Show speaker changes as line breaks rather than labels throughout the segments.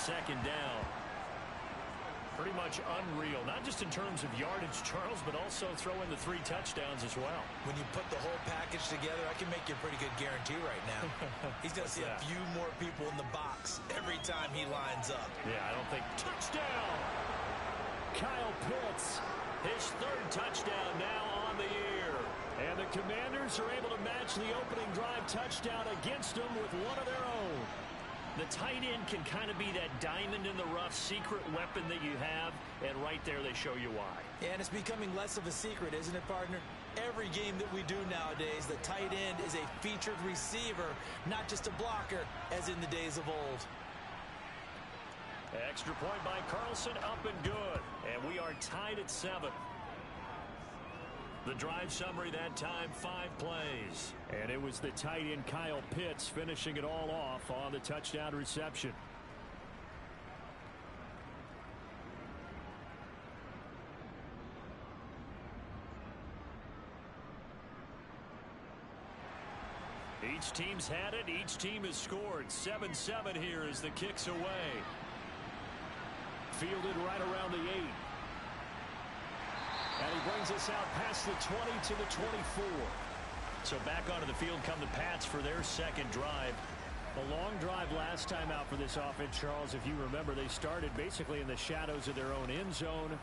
second down. Pretty much unreal, not just in terms of yardage, Charles, but also throw in the 3 touchdowns as well.
When you put the whole package together, I can make you a pretty good guarantee right now. He's going to see a few more people in the box every time he lines up.
Yeah, I don't think. Touchdown! Kyle Pitts, his 3rd touchdown now on the year. And the Commanders are able to match the opening drive touchdown against them with one of their own. The tight end can kind of be that diamond in the rough secret weapon that you have, and right there they show you why.
And it's becoming less of a secret, isn't it, partner? Every game that we do nowadays, the tight end is a featured receiver, not just a blocker, as in the days of old.
Extra point by Carlson, up and good. And we are tied at 7. The drive summary that time, 5 plays. And it was the tight end Kyle Pitts finishing it all off on the touchdown reception. Each team's had it. Each team has scored. 7-7 here as the kick's away. Fielded right around the 8. And he brings us out past the 20 to the 24. So back onto the field come the Pats for their second drive. A long drive last time out for this offense, Charles. If you remember, they started basically in the shadows of their own end zone.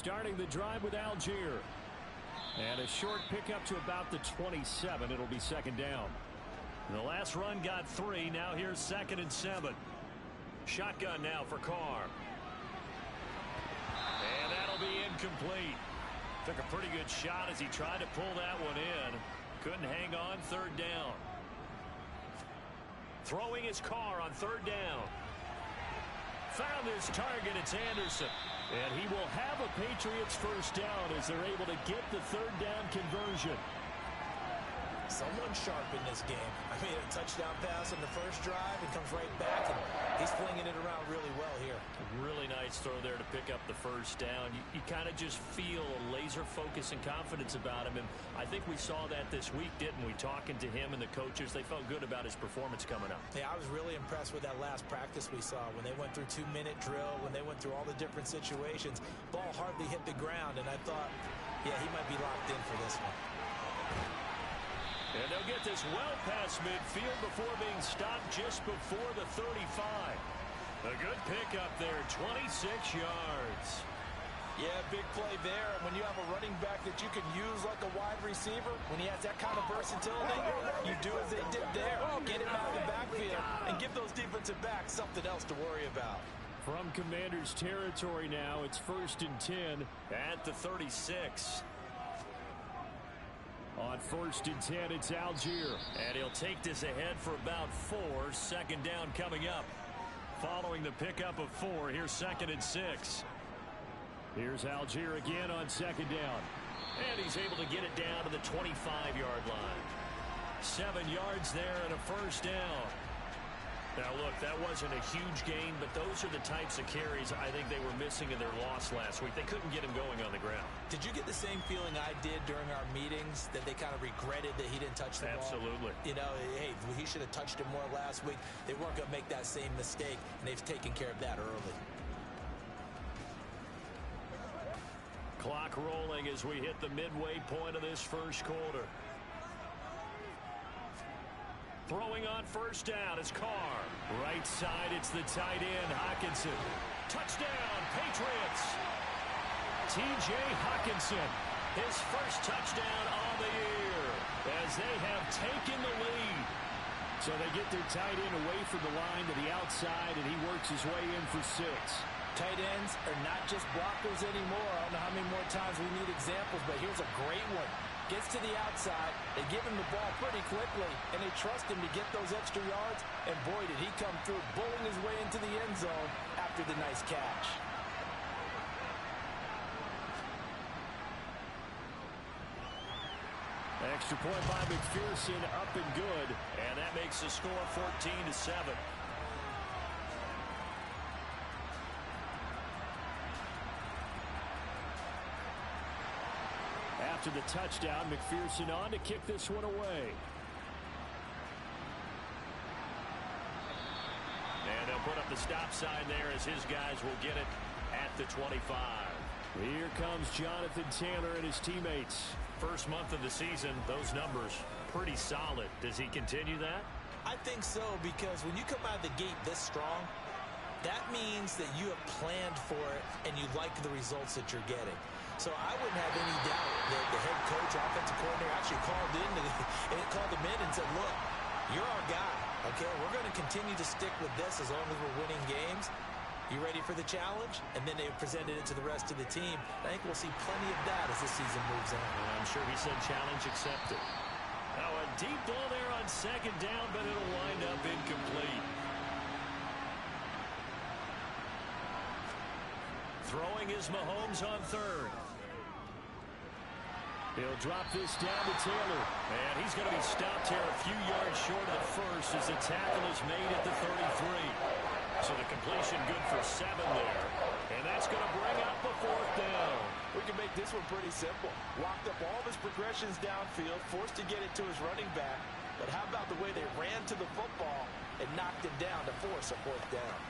starting the drive with Algier. And a short pickup to about the 27. It'll be second down. The last run got 3. Now here's 2nd and 7. Shotgun now for Carr. And that'll be incomplete. Took a pretty good shot as he tried to pull that one in. Couldn't hang on. 3rd down. Throwing his Carr on 3rd down. Found his target. It's Anderson. And he will have a Patriots first down as they're able to get the 3rd down conversion.
Someone sharp in this game. I mean, a touchdown pass on the first drive and comes right back, and he's flinging it around really well here.
Really nice throw there to pick up the first down. You kind of just feel a laser focus and confidence about him, and I think we saw that this week, didn't we? Talking to him and the coaches, they felt good about his performance coming up.
Yeah, I was really impressed with that last practice we saw when they went through 2-minute drill, when they went through all the different situations. Ball hardly hit the ground, and I thought, yeah, he might be locked in for this one.
And they'll get this well past midfield before being stopped just before the 35. A good pickup there, 26 yards.
Yeah, big play there. And when you have a running back that you can use like a wide receiver, when he has that kind of versatility, you do as they did there. Get him out of the backfield and give those defensive backs something else to worry about.
From Commanders territory now, it's 1st and 10 at the 36. On 1st and 10, it's Algier. And he'll take this ahead for about 4. 2nd down coming up. Following the pickup of 4, here's 2nd and 6. Here's Algier again on 2nd down. And he's able to get it down to the 25-yard line. 7 yards there and a first down. Now, look, that wasn't a huge gain, but those are the types of carries I think they were missing in their loss last week. They couldn't get him going on the ground.
Did you get the same feeling I did during our meetings, that they kind of regretted that he didn't touch the ball?
Absolutely.
You know, hey, he should have touched it more last week. They weren't going to make that same mistake, and they've taken care of that early.
Clock rolling as we hit the midway point of this first quarter. Throwing on first down is Carr. Right side, it's the tight end, Hockenson. Touchdown, Patriots. T.J. Hockenson, his first touchdown on the year as they have taken the lead. So they get their tight end away from the line to the outside, and he works his way in for 6.
Tight ends are not just blockers anymore. I don't know how many more times we need examples, but here's a great one. Gets to the outside, they give him the ball pretty quickly, and they trust him to get those extra yards, and boy, did he come through, bowling his way into the end zone after the nice catch.
Extra point by McPherson, up and good, and that makes the score 14-7. After the touchdown, McPherson on to kick this one away. And they'll put up the stop sign there as his guys will get it at the 25. Here comes Jonathan Taylor and his teammates. First month of the season, those numbers pretty solid. Does he continue that?
I think so, because when you come out of the gate this strong, that means that you have planned for it and you like the results that you're getting. So I wouldn't have any doubt that the head coach, offensive coordinator, actually called him in and said, look, you're our guy, okay? We're going to continue to stick with this as long as we're winning games. You ready for the challenge? And then they presented it to the rest of the team. I think we'll see plenty of that as the season moves on.
I'm sure he said challenge accepted. Now a deep ball there on 2nd down, but it'll wind up incomplete. Throwing is Mahomes on 3rd. He'll drop this down to Taylor. And he's going to be stopped here a few yards short of the first as the tackle is made at the 33. So the completion good for 7 there. And that's going to bring up the 4th down.
We can make this one pretty simple. Walked up all of his progressions downfield, forced to get it to his running back. But how about the way they ran to the football and knocked him down to force a 4th down?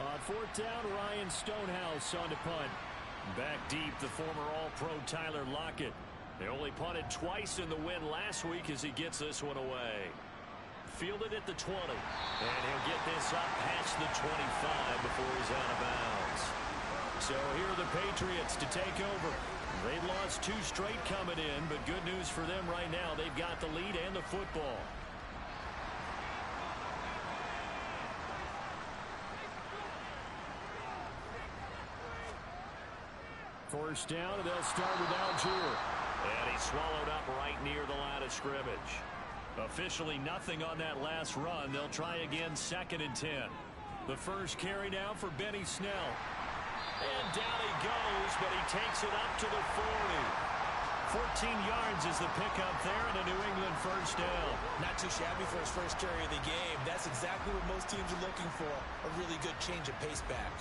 On 4th down, Ryan Stonehouse on to punt. Back deep, the former All-Pro Tyler Lockett. They only punted twice in the win last week as he gets this one away. Fielded at the 20. And he'll get this up past the 25 before he's out of bounds. So here are the Patriots to take over. They've lost 2 straight coming in, but good news for them right now. They've got the lead and the football. First down, and they'll start with Algier. And he's swallowed up right near the line of scrimmage. Officially nothing on that last run. They'll try again, 2nd and 10. The first carry now for Benny Snell. And down he goes, but he takes it up to the 40. 14 yards is the pickup there, and a New England first down.
Not too shabby for his first carry of the game. That's exactly what most teams are looking for, a really good change of pace back.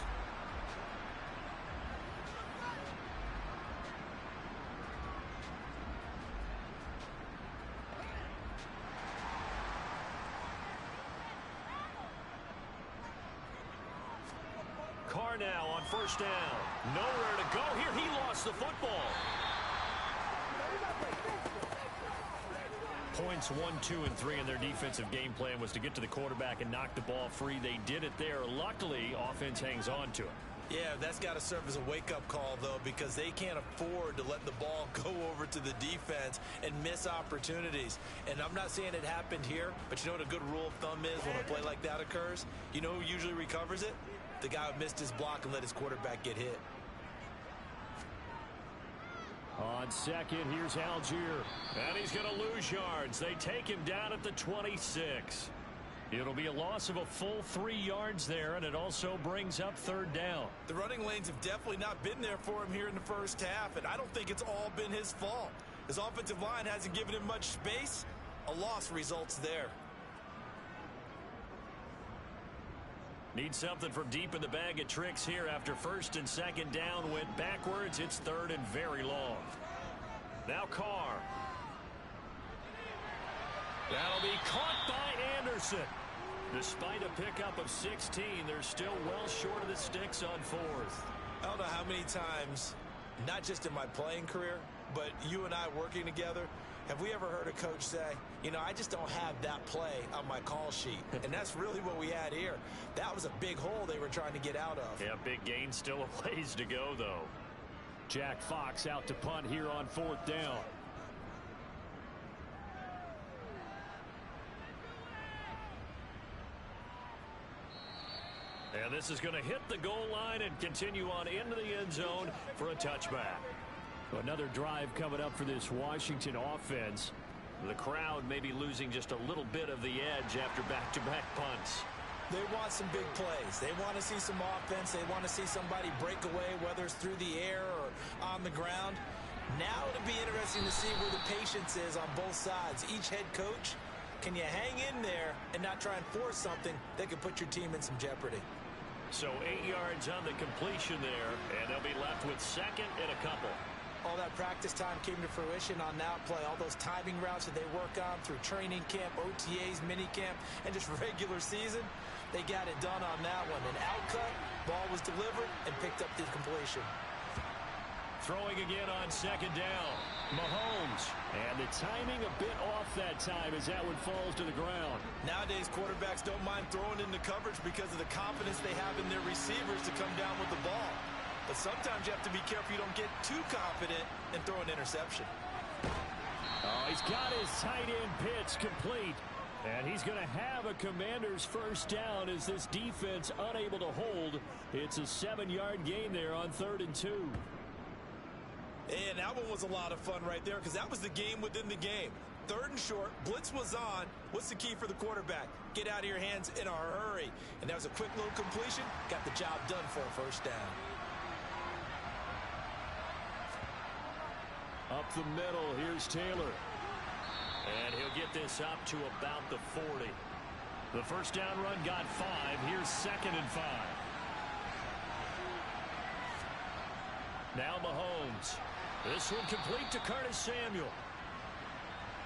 Carr now on first down. Nowhere to go here. He lost the football. Points 1, 2, and 3 in their defensive game plan was to get to the quarterback and knock the ball free. They did it there. Luckily, offense hangs on to it.
Yeah, that's got to serve as a wake-up call, though, because they can't afford to let the ball go over to the defense and miss opportunities. And I'm not saying it happened here, but you know what a good rule of thumb is when a play like that occurs? You know who usually recovers it? The guy who missed his block and let his quarterback get hit.
On second, here's Algier. And he's going to lose yards. They take him down at the 26. It'll be a loss of a full 3 yards there, and it also brings up 3rd down.
The running lanes have definitely not been there for him here in the first half, and I don't think it's all been his fault. His offensive line hasn't given him much space. A loss results there.
Need something from deep in the bag of tricks here after 1st and 2nd down went backwards. It's 3rd and very long. Now Carr. That'll be caught by Anderson. Despite a pickup of 16, they're still well short of the sticks on 4th.
I don't know how many times, not just in my playing career, but you and I working together, have we ever heard a coach say, you know, I just don't have that play on my call sheet. And that's really what we had here. That was a big hole they were trying to get out of.
Yeah, big gain, still a ways to go, though. Jack Fox out to punt here on 4th down. And this is going to hit the goal line and continue on into the end zone for a touchback. Another drive coming up for this Washington offense. The crowd may be losing just a little bit of the edge after back-to-back punts.
They want some big plays. They want to see some offense. They want to see somebody break away, whether it's through the air or on the ground. Now it'll be interesting to see where the patience is on both sides. Each head coach, can you hang in there and not try and force something that could put your team in some jeopardy?
So 8 yards on the completion there, and they'll be left with 2nd and a couple.
All that practice time came to fruition on that play. All those timing routes that they work on through training camp, OTAs, minicamp, and just regular season, they got it done on that one. An outcut, ball was delivered, and picked up the completion.
Throwing again on 2nd down. Mahomes. And the timing a bit off that time as that one falls to the ground.
Nowadays, quarterbacks don't mind throwing into coverage because of the confidence they have in their receivers to come down with the ball. But sometimes you have to be careful you don't get too confident and throw an interception.
Oh, he's got his tight end pitch complete. And he's going to have a Commander's first down as this defense unable to hold. It's a 7-yard gain there on 3rd and 2.
And that one was a lot of fun right there because that was the game within the game. 3rd and short, blitz was on. What's the key for the quarterback? Get out of your hands in a hurry. And that was a quick little completion. Got the job done for a first down.
Up the middle, here's Taylor. And he'll get this up to about the 40. The first down run got 5. Here's 2nd and 5. Now Mahomes. This one complete to Curtis Samuel.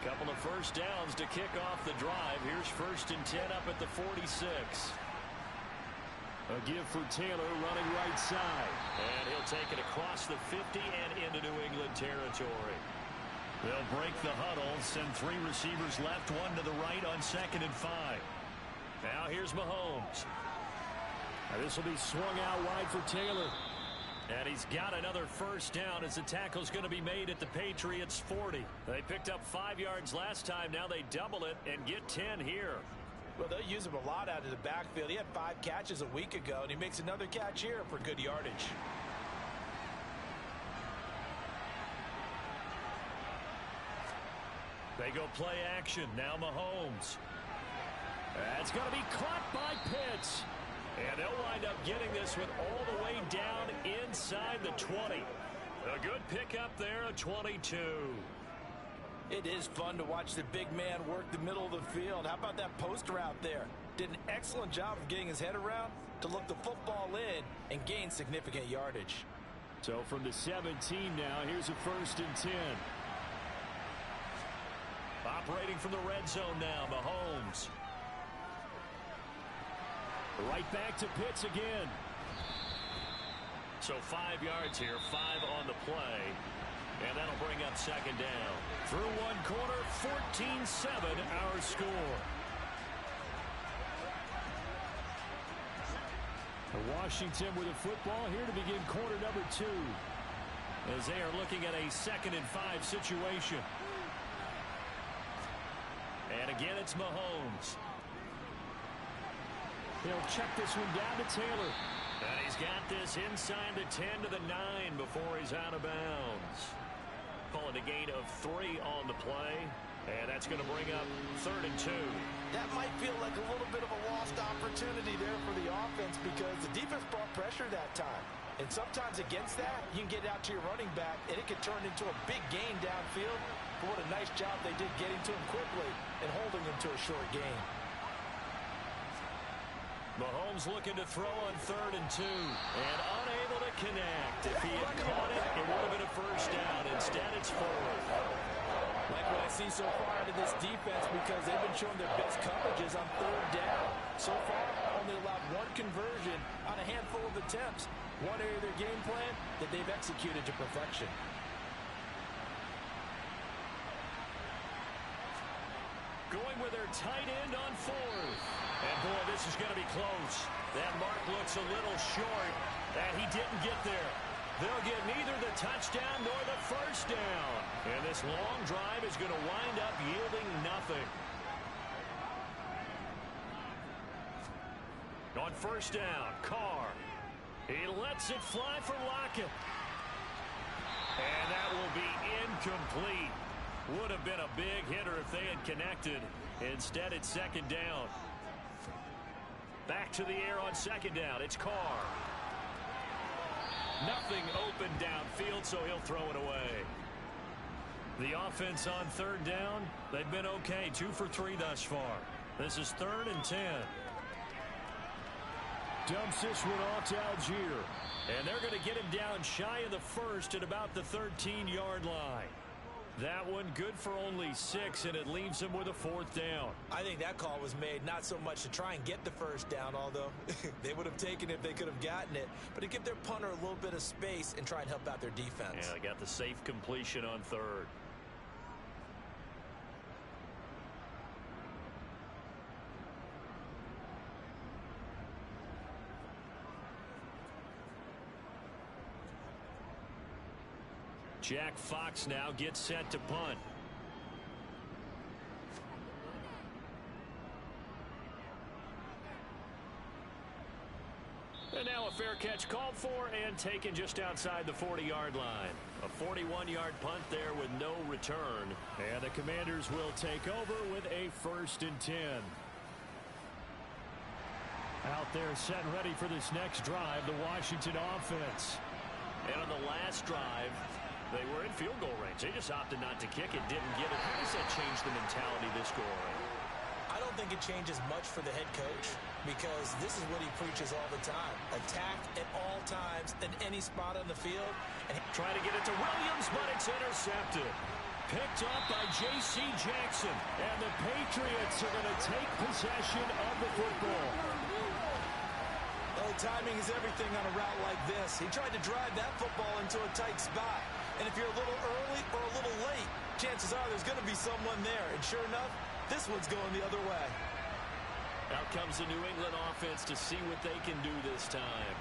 Couple of first downs to kick off the drive. Here's 1st and 10 up at the 46. A give for Taylor running right side. And he'll take it across the 50 and into New England territory. They'll break the huddle, send 3 receivers left, 1 to the right on 2nd and 5. Now here's Mahomes. This will be swung out wide for Taylor. And he's got another first down as the tackle's going to be made at the Patriots 40. They picked up 5 yards last time. Now they double it and get 10 here.
Well, they'll use him a lot out of the backfield. He had 5 catches a week ago, and he makes another catch here for good yardage.
They go play action. Now Mahomes. That's going to be caught by Pitts. And they'll wind up getting this one all the way down inside the 20. A good pickup there, a 22.
It is fun to watch the big man work the middle of the field. How about that post route there? Did an excellent job of getting his head around to look the football in and gain significant yardage.
So from the 17 now, here's a 1st and 10. Operating from the red zone now, Mahomes. Right back to Pitts again. So 5 yards here, 5 on the play. And that'll bring up 2nd down. Through 1 quarter, 14-7 our score. Washington with a football here to begin quarter number 2. As they are looking at a 2nd and 5 situation. And again, it's Mahomes. He'll check this one down to Taylor. And he's got this inside the 10 to the 9 before he's out of bounds. Calling a gain of 3 on the play. And that's going to bring up 3rd and 2.
That might feel like a little bit of a lost opportunity there for the offense because the defense brought pressure that time. And sometimes against that, you can get out to your running back, and it can turn into a big gain downfield. But what a nice job they did getting to him quickly and holding him to a short gain.
Mahomes looking to throw on 3rd and 2 and unable to connect. If he had caught it, it would have been a first down. Instead, it's 4th.
Like what I see so far out of this defense because they've been showing their best coverages on 3rd down. So far, only allowed 1 conversion on a handful of attempts. One area of their game plan that they've executed to perfection.
Going with their tight end on 4th. And boy, this is going to be close. That mark looks a little short, and he didn't get there. They'll get neither the touchdown nor the first down. And this long drive is going to wind up yielding nothing. On 1st down, Carr. He lets it fly for Lockett. And that will be incomplete. Would have been a big hitter if they had connected. Instead, it's 2nd down. Back to the air on 2nd down. It's Carr. Nothing open downfield, so he'll throw it away. The offense on 3rd down, they've been okay. 2 for 3 thus far. This is 3rd and 10. Dumps this one off to Algier. And they're going to get him down shy of the 1st at about the 13-yard line. That one good for only 6, and it leaves him with a 4th down.
I think that call was made not so much to try and get the first down, although they would have taken it if they could have gotten it, but to give their punter a little bit of space and try and help out their defense.
Yeah, they got the safe completion on 3rd. Jack Fox now gets set to punt. And now a fair catch called for and taken just outside the 40-yard line. A 41-yard punt there with no return. And the Commanders will take over with a 1st and 10. Out there set and ready for this next drive, the Washington offense. And on the last drive, they were in field goal range. They just opted not to kick it, didn't get it. How does that change the mentality this go around?
I don't think it changes much for the head coach because this is what he preaches all the time. Attack at all times in any spot on the field. And
trying to get it to Williams, but it's intercepted. Picked up by J.C. Jackson. And the Patriots are going to take possession of the football.
Well, timing is everything on a route like this. He tried to drive that football into a tight spot. And if you're a little early or a little late, chances are there's going to be someone there. And sure enough, this one's going the other way.
Out comes the New England offense to see what they can do this time.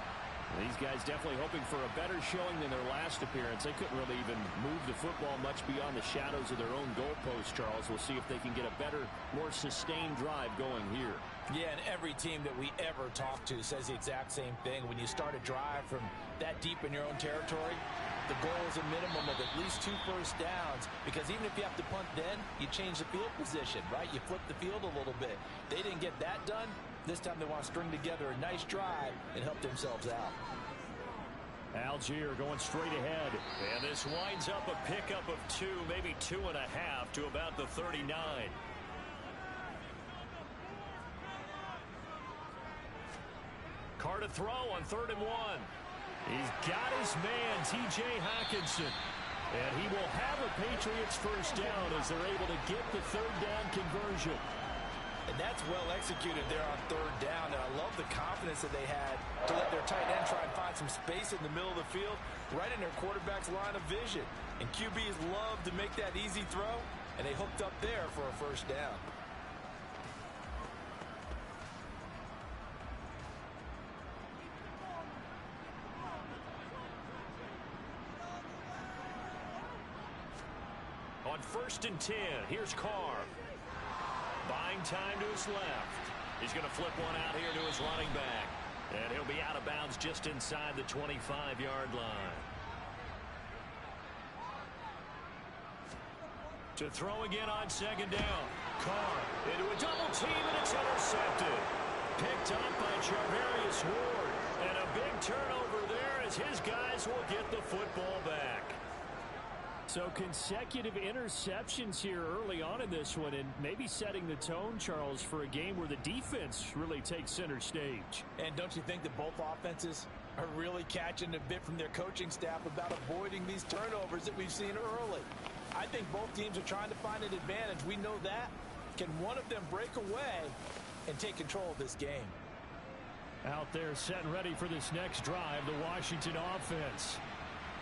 These guys definitely hoping for a better showing than their last appearance. They couldn't really even move the football much beyond the shadows of their own goalpost, Charles. We'll see if they can get a better, more sustained drive going here.
Yeah, and every team that we ever talk to says the exact same thing. When you start a drive from that deep in your own territory, the goal is a minimum of at least 2 first downs, because even if you have to punt then, you change the field position, right? You flip the field a little bit. They didn't get that done. This time they want to string together a nice drive and help themselves out.
Algier going straight ahead. And this winds up a pickup of 2, maybe 2.5 to about the 39. Carr to throw on 3rd and 1. He's got his man, T.J. Hockenson. And he will have a Patriots first down as they're able to get the 3rd down conversion.
And that's well executed there on 3rd down. And I love the confidence that they had to let their tight end try and find some space in the middle of the field, right in their quarterback's line of vision. And QBs love to make that easy throw, and they hooked up there for a first down.
On 1st and 10, here's Carr. Buying time to his left. He's going to flip one out here to his running back. And he'll be out of bounds just inside the 25-yard line. To throw again on 2nd down. Carr into a double team, and it's intercepted. Picked up by Charvarius Ward. And a big turnover there as his guys will get the football back. So consecutive interceptions here early on in this one, and maybe setting the tone, Charles, for a game where the defense really takes center stage.
And don't you think that both offenses are really catching a bit from their coaching staff about avoiding these turnovers that we've seen early? I think both teams are trying to find an advantage. We know that. Can one of them break away and take control of this game?
Out there set and ready for this next drive, the Washington offense.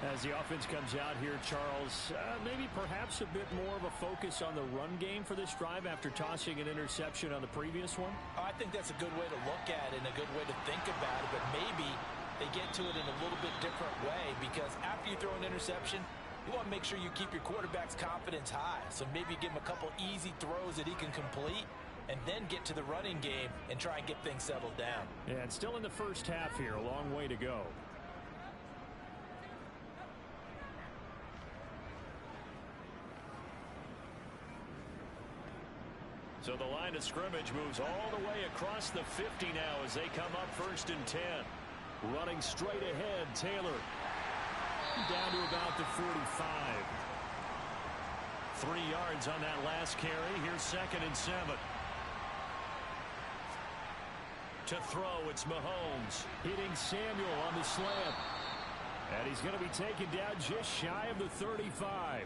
As the offense comes out here, Charles, maybe perhaps a bit more of a focus on the run game for this drive after tossing an interception on the previous one?
I think that's a good way to look at it and a good way to think about it, but maybe they get to it in a little bit different way, because after you throw an interception, you want to make sure you keep your quarterback's confidence high. So maybe give him a couple easy throws that he can complete, and then get to the running game and try and get things settled down.
Yeah, and still in the first half here, a long way to go. So the line of scrimmage moves all the way across the 50 now as they come up 1st and 10. Running straight ahead, Taylor. Down to about the 45. 3 yards on that last carry. Here's 2nd and 7. To throw, it's Mahomes. Hitting Samuel on the slant. And he's going to be taken down just shy of the 35.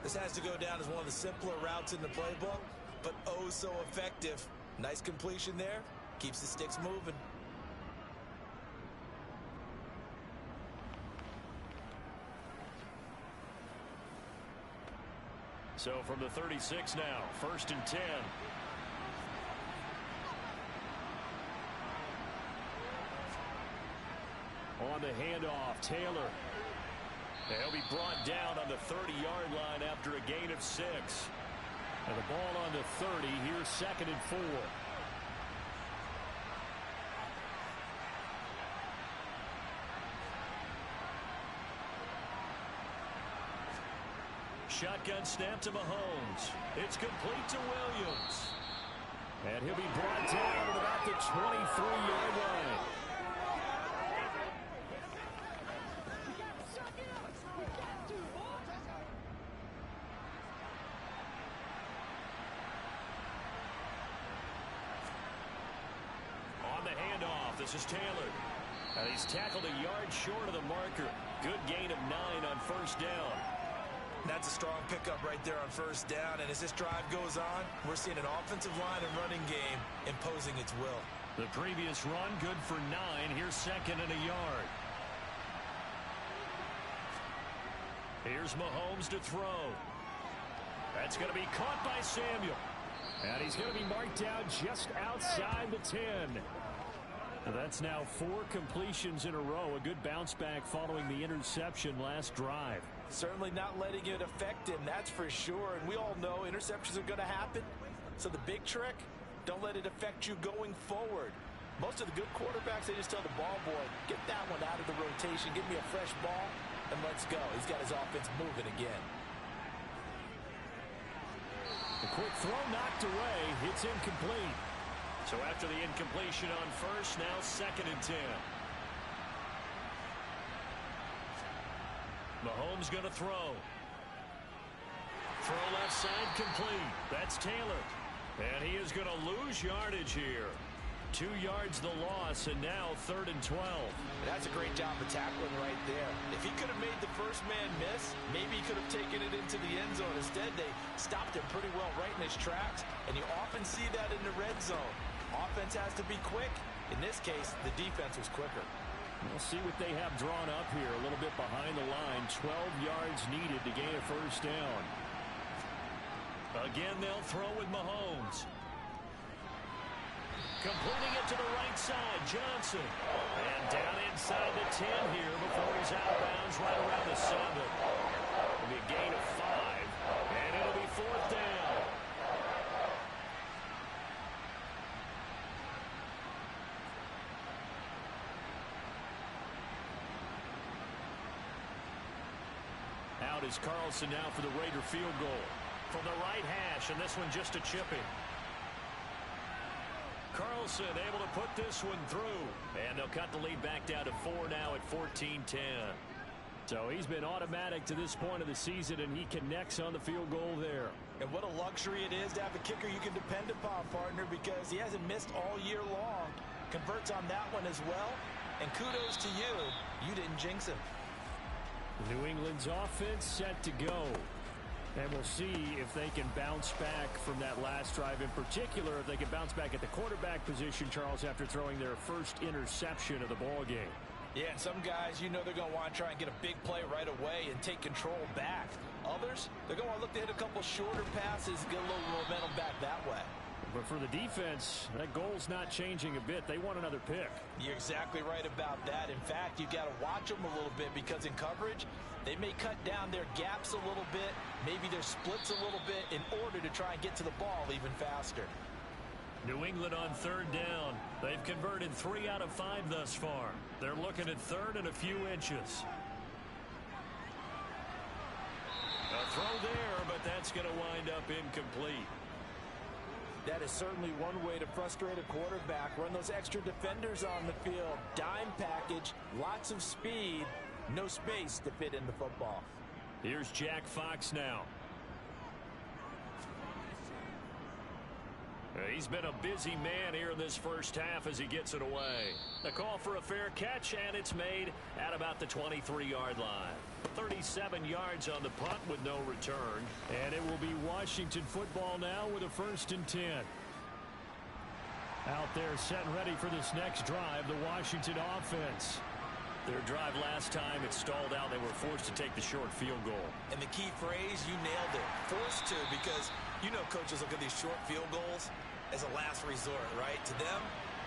This has to go down as one of the simpler routes in the playbook, but oh so effective. Nice completion there. Keeps the sticks moving.
So from the 36 now, 1st and 10. On the handoff, Taylor. They'll be brought down on the 30-yard line after a gain of 6. And the ball on the 30. Here's 2nd and 4. Shotgun snap to Mahomes. It's complete to Williams. And he'll be brought down at about the 23-yard line. This is Taylor. And he's tackled a yard short of the marker. Good gain of 9 on 1st down.
That's a strong pickup right there on 1st down. And as this drive goes on, we're seeing an offensive line and running game imposing its will.
The previous run good for 9. Here's 2nd and a yard. Here's Mahomes to throw. That's going to be caught by Samuel. And he's going to be marked down just outside the 10. That's now 4 completions in a row. A good bounce back following the interception last drive.
Certainly not letting it affect him, that's for sure. And we all know interceptions are going to happen. So the big trick, don't let it affect you going forward. Most of the good quarterbacks, they just tell the ball boy, get that one out of the rotation, give me a fresh ball, and let's go. He's got his offense moving again.
A quick throw knocked away. It's incomplete. So after the incompletion on first, now 2nd and 10. Mahomes going to throw. Throw left side complete. That's Taylor. And he is going to lose yardage here. 2 yards the loss, and now 3rd and 12.
That's a great job of tackling right there. If he could have made the first man miss, maybe he could have taken it into the end zone. Instead, they stopped him pretty well right in his tracks, and you often see that in the red zone. Offense has to be quick. In this case, the defense was quicker.
We'll see what they have drawn up here. A little bit behind the line. 12 yards needed to gain a first down. Again, they'll throw with Mahomes. Completing it to the right side, Johnson. And down inside the 10 here before he's out of bounds right around the 7. It'll be a gain of 5, and it'll be 4th down. Out is Carlson now for the Raider field goal. From the right hash, and this one just a chipping. Carlson able to put this one through. And they'll cut the lead back down to 4 now at 14-10. So he's been automatic to this point of the season, and he connects on the field goal there.
And what a luxury it is to have a kicker you can depend upon, partner, because he hasn't missed all year long. Converts on that one as well. And kudos to you. You didn't jinx him.
New England's offense set to go. And we'll see if they can bounce back from that last drive. In particular, if they can bounce back at the quarterback position, Charles, after throwing their first interception of the ball game.
Yeah, and some guys, you know they're going to want to try and get a big play right away and take control back. Others, they're going to look to hit a couple shorter passes, get a little momentum back that way.
But for the defense, that goal's not changing a bit. They want another pick.
You're exactly right about that. In fact, you've got to watch them a little bit because in coverage, they may cut down their gaps a little bit, maybe their splits a little bit in order to try and get to the ball even faster.
New England on 3rd down. They've converted 3 out of 5 thus far. They're looking at 3rd and a few inches. A throw there, but that's going to wind up incomplete.
That is certainly one way to frustrate a quarterback. Run those extra defenders on the field. Dime package, lots of speed, no space to fit in the football.
Here's Jack Fox now. He's been a busy man here in this first half as he gets it away. A call for a fair catch, and it's made at about the 23-yard line. 37 yards on the punt with no return. And it will be Washington football now with a 1st and 10. Out there set and ready for this next drive, the Washington offense. Their drive last time, it stalled out. They were forced to take the short field goal.
And the key phrase, you nailed it. Forced to, because you know coaches look at these short field goals as a last resort, right? To them,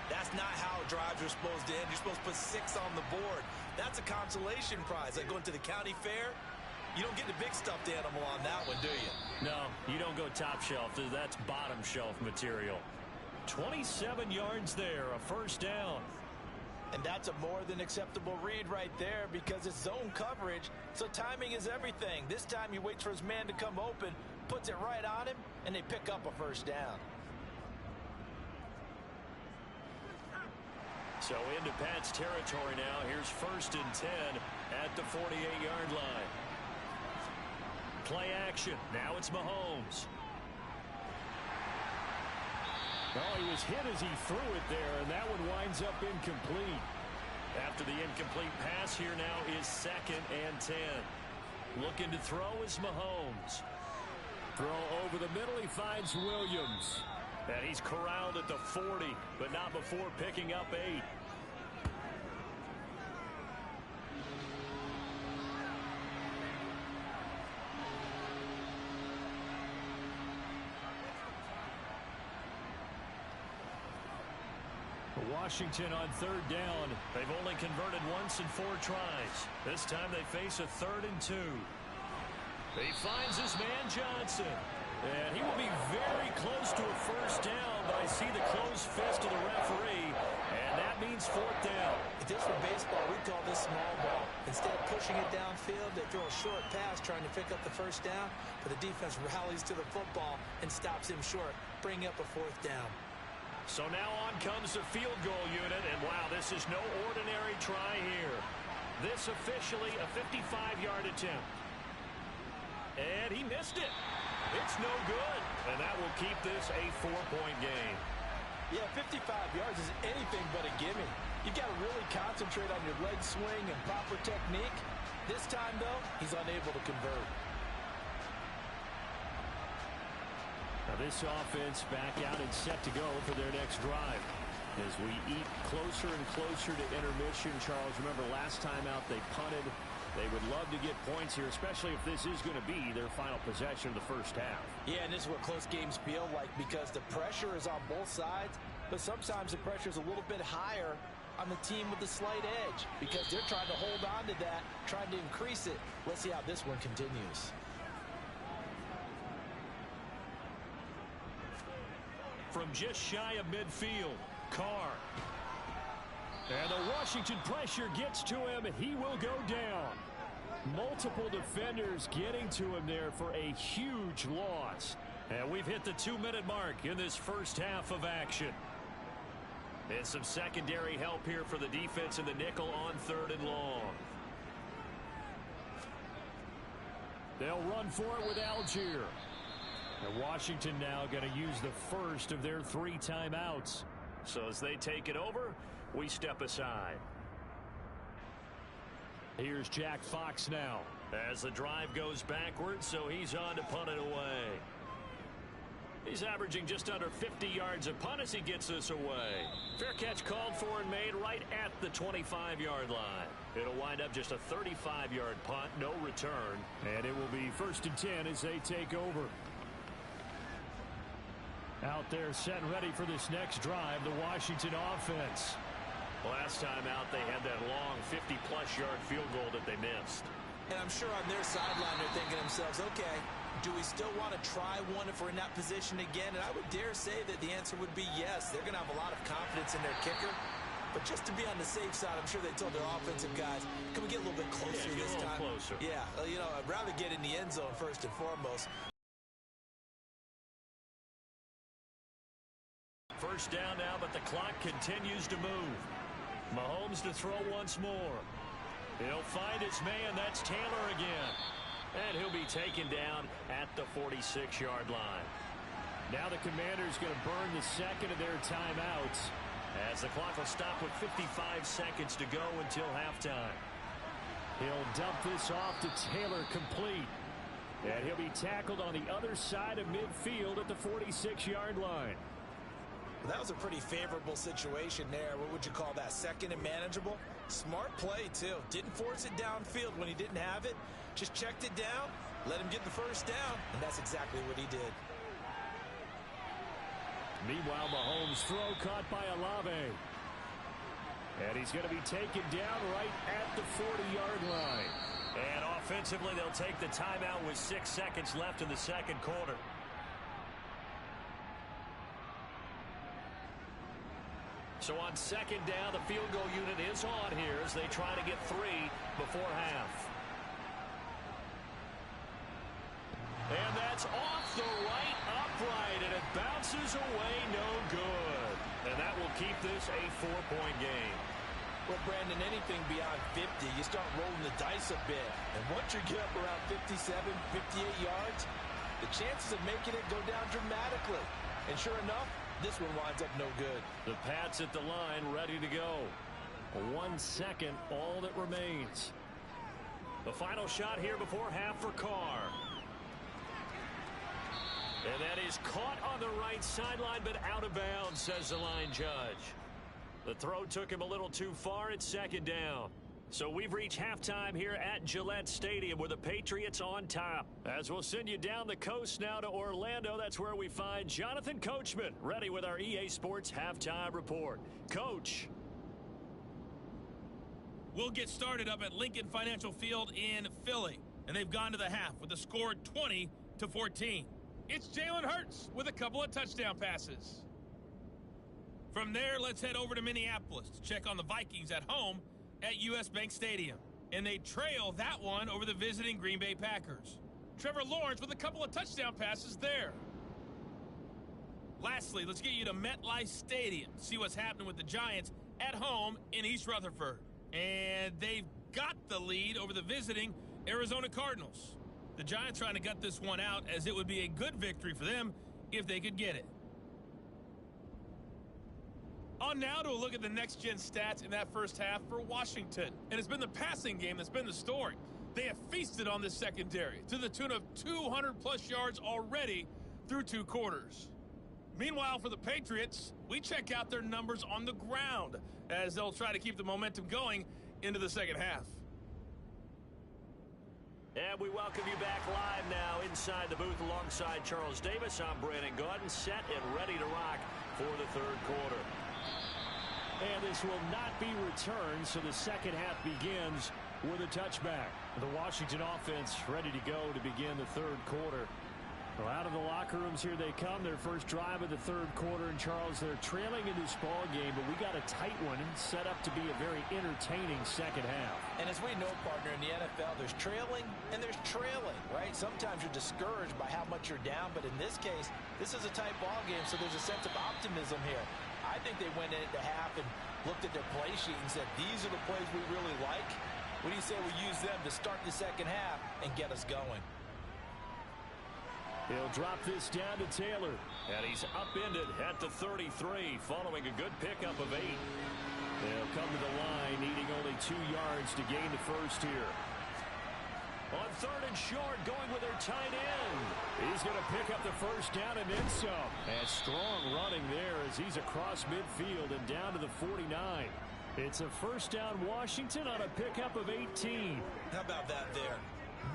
that's not how drives are supposed to end. You're supposed to put 6 on the board. That's a consolation prize. Like going to the county fair, you don't get the big stuffed animal on that one, do you?
No, you don't go top shelf. That's bottom shelf material. 27 yards there, a 1st down.
And that's a more than acceptable read right there because it's zone coverage, so timing is everything. This time he waits for his man to come open, puts it right on him, and they pick up a 1st down.
So into Pat's territory now. Here's 1st and 10 at the 48-yard line. Play action. Now it's Mahomes. Oh, he was hit as he threw it there, and that one winds up incomplete. After the incomplete pass, here now is 2nd and 10. Looking to throw is Mahomes. Throw over the middle, he finds Williams. And he's corralled at the 40, but not before picking up 8. Washington on third down. They've only converted once in 4 tries. This time they face a 3rd and 2. He finds his man Johnson. And he will be very close to a first down, but I see the closed fist of the referee, and that means 4th down.
If this were baseball, we'd call this small ball. Instead of pushing it downfield, they throw a short pass trying to pick up the first down, but the defense rallies to the football and stops him short, bringing up a 4th down.
So now on comes the field goal unit, and wow, this is no ordinary try here. This officially a 55-yard attempt. And he missed it. It's no good, and that will keep this a 4-point game.
Yeah, 55 yards is anything but a gimme. You've got to really concentrate on your leg swing and proper technique. This time, though, he's unable to convert.
Now this offense back out and set to go for their next drive. As we eat closer and closer to intermission, Charles, remember last time out they punted. They would love to get points here, especially if this is going to be their final possession of the first half.
Yeah, and this is what close games feel like because the pressure is on both sides, but sometimes the pressure is a little bit higher on the team with the slight edge because they're trying to hold on to that, trying to increase it. Let's see how this one continues.
From just shy of midfield, Carr. And the Washington pressure gets to him. He will go down. Multiple defenders getting to him there for a huge loss. And we've hit the 2-minute mark in this first half of action. And some secondary help here for the defense in the nickel on 3rd and long. They'll run for it with Algier. And Washington now going to use the first of their 3 timeouts. So as they take it over, we step aside. Here's Jack Fox now as the drive goes backwards, so he's on to punt it away. He's averaging just under 50 yards a punt as he gets this away. Fair catch called for and made right at the 25-yard line. It'll wind up just a 35-yard punt, no return, and it will be 1st and 10 as they take over. Out there set and ready for this next drive, the Washington offense. Last time out, they had that long 50-plus yard field goal that they missed.
And I'm sure on their sideline they're thinking to themselves, okay, do we still want to try one if we're in that position again? And I would dare say that the answer would be yes. They're going to have a lot of confidence in their kicker. But just to be on the safe side, I'm sure they told their offensive guys, can we get a little bit closer this time?
Closer.
Yeah, you know, I'd rather get in the end zone first and foremost.
First down now, but the clock continues to move. Mahomes to throw once more. He'll find his man. That's Taylor again. And he'll be taken down at the 46-yard line. Now the Commanders going to burn the second of their timeouts as the clock will stop with 55 seconds to go until halftime. He'll dump this off to Taylor complete. And he'll be tackled on the other side of midfield at the 46-yard line.
That was a pretty favorable situation there. What would you call that? Second and manageable? Smart play, too. Didn't force it downfield when he didn't have it. Just checked it down, let him get the first down, and that's exactly what he did.
Meanwhile, Mahomes' throw caught by Olave. And he's going to be taken down right at the 40-yard line. And offensively, they'll take the timeout with 6 seconds left in the second quarter. So on second down, the field goal unit is on here as they try to get 3 before half. And that's off the right upright, and it bounces away no good. And that will keep this a 4-point game.
Well, Brandon, anything beyond 50, you start rolling the dice a bit. And once you get up around 57, 58 yards, the chances of making it go down dramatically. And sure enough, this one winds up no good.
The Pats at the line, ready to go. 1 second, all that remains. The final shot here before half for Carr. And that is caught on the right sideline, but out of bounds, says the line judge. The throw took him a little too far. It's second down. So we've reached halftime here at Gillette Stadium with the Patriots on top. As we'll send you down the coast now to Orlando, that's where we find Jonathan Coachman, ready with our EA Sports Halftime Report. Coach.
We'll get started up at Lincoln Financial Field in Philly. And they've gone to the half with a score 20-14. It's Jalen Hurts with a couple of touchdown passes. From there, let's head over to Minneapolis to check on the Vikings at home at US Bank Stadium. And they trail that one over the visiting Green Bay Packers. Trevor Lawrence with a couple of touchdown passes there. Lastly, let's get you to MetLife Stadium to see what's happening with the Giants at home in East Rutherford. And they've got the lead over the visiting Arizona Cardinals. The Giants trying to gut this one out, as it would be a good victory for them if they could get it. On now to a look at the next-gen stats in that first half for Washington. And it's been the passing game that's been the story. They have feasted on this secondary to the tune of 200-plus yards already through 2 quarters. Meanwhile, for the Patriots, we check out their numbers on the ground as they'll try to keep the momentum going into the second half.
And we welcome you back live now inside the booth alongside Charles Davis. I'm Brandon Gaudin, set and ready to rock for the third quarter. And this will not be returned, so the second half begins with a touchback. The Washington offense ready to go to begin the third quarter. Well, out of the locker rooms here they come. Their first drive of the third quarter. And, Charles, they're trailing in this ball game, but we got a tight one set up to be a very entertaining second half.
And as we know, partner, in the NFL, there's trailing and there's trailing, right? Sometimes you're discouraged by how much you're down, but in this case, this is a tight ball game, so there's a sense of optimism here. I think they went in at the half and looked at their play sheet and said, these are the plays we really like. What do you say we use them to start the second half and get us going?
He'll drop this down to Taylor, and he's upended at the 33 following a good pickup of 8. They'll come to the line needing only 2 yards to gain the first here. On third and short, going with their tight end. He's going to pick up the first down and then some. And strong running there as he's across midfield and down to the 49. It's a first down Washington on a pickup of 18.
How about that there?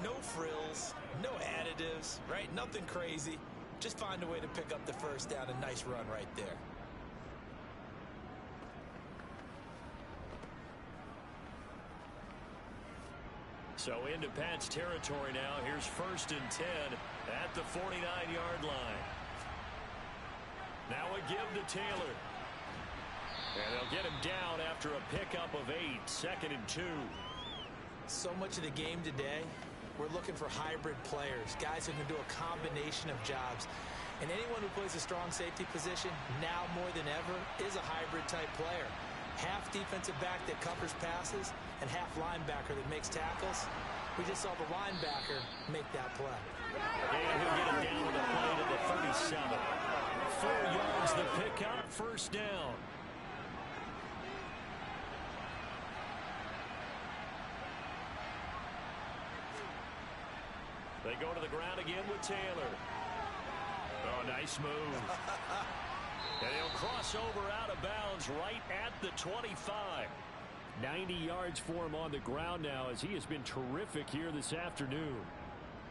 No frills, no additives, right? Nothing crazy. Just find a way to pick up the first down. A nice run right there.
So into Pat's territory now. Here's first and 10 at the 49-yard line. Now a give to Taylor. And they'll get him down after a pickup of 8. Second and 2.
So much of the game today, we're looking for hybrid players, guys who can do a combination of jobs. And anyone who plays a strong safety position, now more than ever, is a hybrid-type player. Half defensive back that covers passes and half linebacker that makes tackles. We just saw the linebacker make that play.
And he'll get him down with a play to the 37. 4 yards the pickup, first down. They go to the ground again with Taylor. Oh, nice move. And he'll cross over out of bounds right at the 25. 90 yards for him on the ground now as he has been terrific here this afternoon.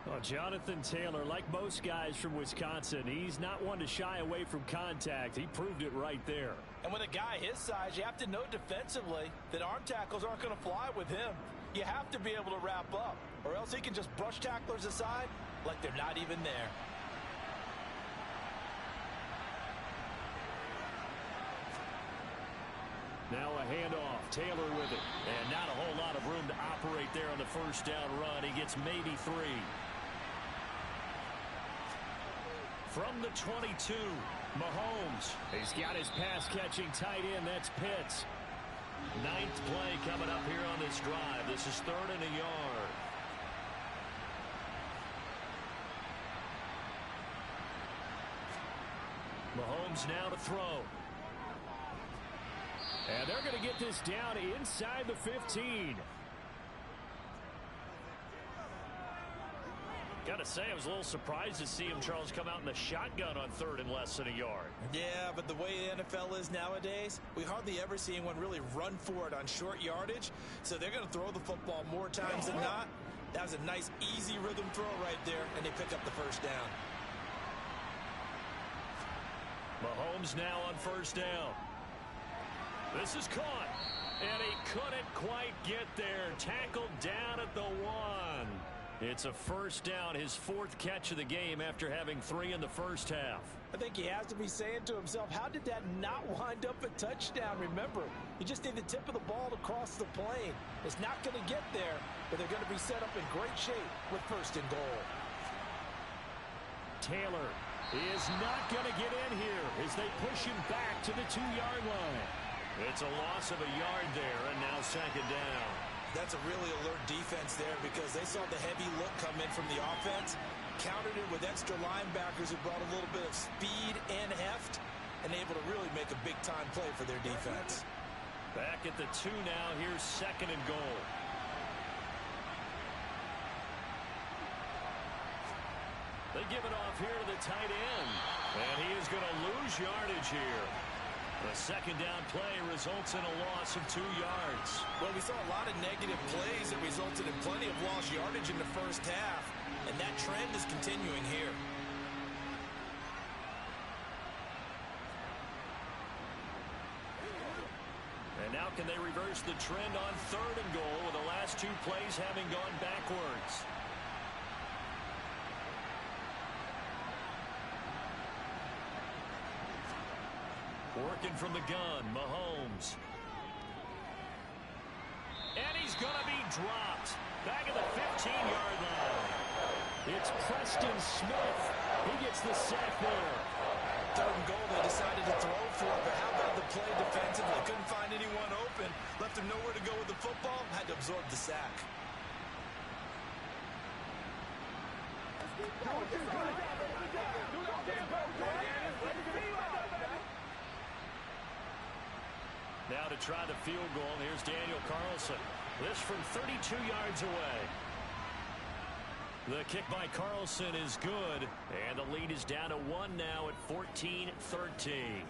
Oh, Jonathan Taylor, like most guys from Wisconsin, he's not one to shy away from contact. He proved it right there.
And with a guy his size, you have to know defensively that arm tackles aren't going to fly with him. You have to be able to wrap up, or else he can just brush tacklers aside like they're not even there.
Now a handoff. Taylor with it. And not a whole lot of room to operate there on the first down run. He gets maybe 3. From the 22, Mahomes. He's got his pass-catching tight end. That's Pitts. 9th play coming up here on this drive. This is 3rd and a yard. Mahomes now to throw. And they're going to get this down inside the 15. Gotta say, I was a little surprised to see him, Charles, come out in the shotgun on 3rd and less than a yard.
Yeah, but the way the NFL is nowadays, we hardly ever see anyone really run for it on short yardage. So they're going to throw the football more times than not. That was a nice, easy rhythm throw right there, and they pick up the first down.
Mahomes now on 1st down. This is caught, and he couldn't quite get there. Tackled down at the 1. It's a 1st down, his 4th catch of the game after having 3 in the first half.
I think he has to be saying to himself, how did that not wind up a touchdown? Remember, you just need the tip of the ball to cross the plane. It's not going to get there, but they're going to be set up in great shape with 1st and goal.
Taylor is not going to get in here as they push him back to the 2-yard line. It's a loss of a yard there, and now 2nd down.
That's a really alert defense there because they saw the heavy look come in from the offense, countered it with extra linebackers who brought a little bit of speed and heft, and able to really make a big-time play for their defense.
Back at the 2 now. Here's 2nd and goal. They give it off here to the tight end, and he is going to lose yardage here. The 2nd down play results in a loss of 2 yards.
Well, we saw a lot of negative plays that resulted in plenty of lost yardage in the first half, and that trend is continuing here.
And now can they reverse the trend on 3rd and goal with the last 2 plays having gone backwards? Working from the gun, Mahomes. And he's going to be dropped. Back at the 15-yard line. It's Preston Smith. He gets the sack there.
3rd and goal, they decided to throw for it, but how about the play defensively? Couldn't find anyone open. Left him nowhere to go with the football. Had to absorb the sack.
Now to try the field goal, and here's Daniel Carlson. This from 32 yards away. The kick by Carlson is good, and the lead is down to 1 now at 14-13.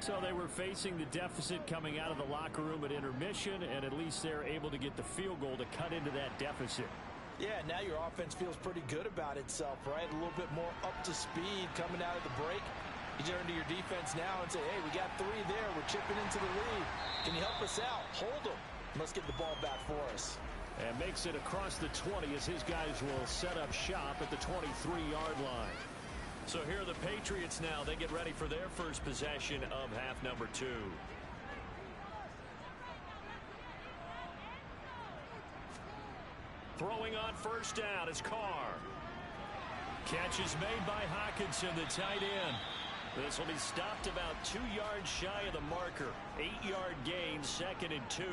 So they were facing the deficit coming out of the locker room at intermission, and at least they're able to get the field goal to cut into that deficit.
Yeah, now your offense feels pretty good about itself, right? A little bit more up to speed coming out of the break. You turn to your defense now and say, hey, we got 3 there. We're chipping into the lead. Can you help us out? Hold them. Let's get the ball back for us.
And makes it across the 20 as his guys will set up shop at the 23-yard line. So here are the Patriots now. They get ready for their first possession of half number 2. Throwing on 1st down is Carr. Catch is made by Hockenson, the tight end. This will be stopped about 2 yards shy of the marker. 8-yard gain, 2nd and 2.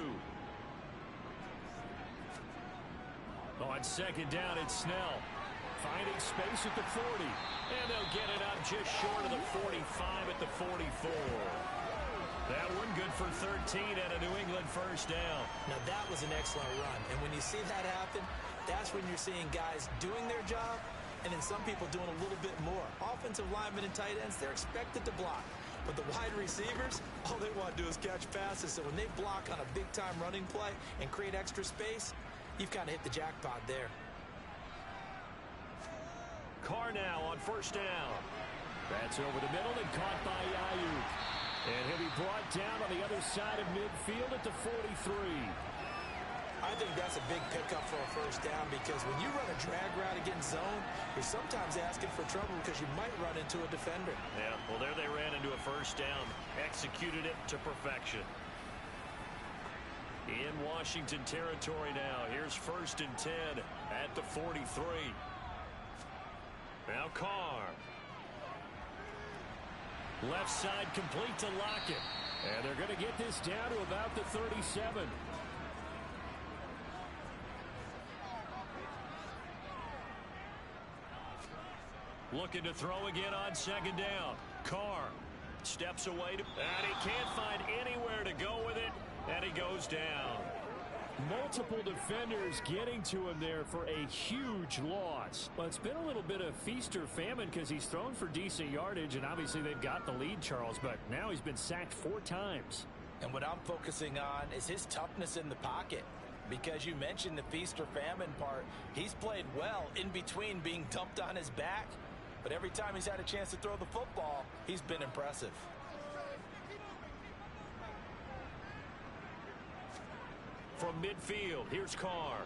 On 2nd down, it's Snell. Finding space at the 40. And they'll get it up just short of the 45 at the 44. That one good for 13 and a New England 1st down.
Now that was an excellent run. And when you see that happen, that's when you're seeing guys doing their job and then some people doing a little bit more. Offensive linemen and tight ends, they're expected to block. But the wide receivers, all they want to do is catch passes. So when they block on a big-time running play and create extra space, you've kind of hit the jackpot there.
Carr now on 1st down. That's over the middle and caught by Ayuk. And he'll be brought down on the other side of midfield at the 43.
I think that's a big pickup for a 1st down because when you run a drag route against zone, you're sometimes asking for trouble because you might run into a defender.
Yeah, well, there they ran into a 1st down. Executed it to perfection. In Washington territory now. Here's 1st and 10 at the 43. Now Carr. Left side complete to Lockett. And they're going to get this down to about the 37. Looking to throw again on 2nd down. Carr steps away. And he can't find anywhere to go with it. And he goes down. Multiple defenders getting to him there for a huge loss. Well, it's been a little bit of feast or famine because he's thrown for decent yardage, and obviously they've got the lead, Charles, but now he's been sacked 4 times.
And what I'm focusing on is his toughness in the pocket. Because you mentioned the feast or famine part, he's played well in between being dumped on his back. But every time he's had a chance to throw the football, he's been impressive.
From midfield, here's Carr.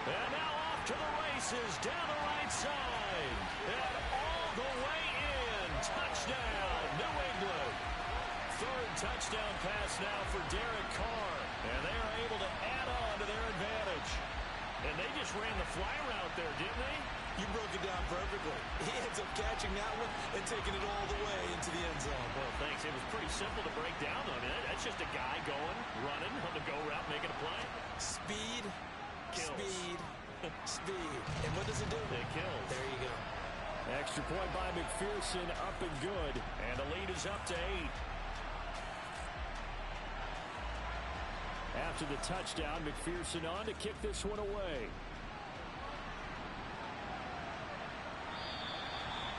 And now off to the races, down the right side. And all the way in. Touchdown, New England. 3rd touchdown pass now for Derek Carr. And they are able to add on to their advantage. And they just ran the fly route there, didn't they?
You broke it down perfectly. He ends up catching that one and taking it all the way into the end zone.
Well, thanks. It was pretty simple to break down, though. I mean, that's just a guy going, running on the go route, making a play.
Speed,
kills.
Speed, speed. And what does it do?
It kills.
There you go.
Extra point by McPherson, up and good. And the lead is up to 8. After the touchdown, McPherson on to kick this one away.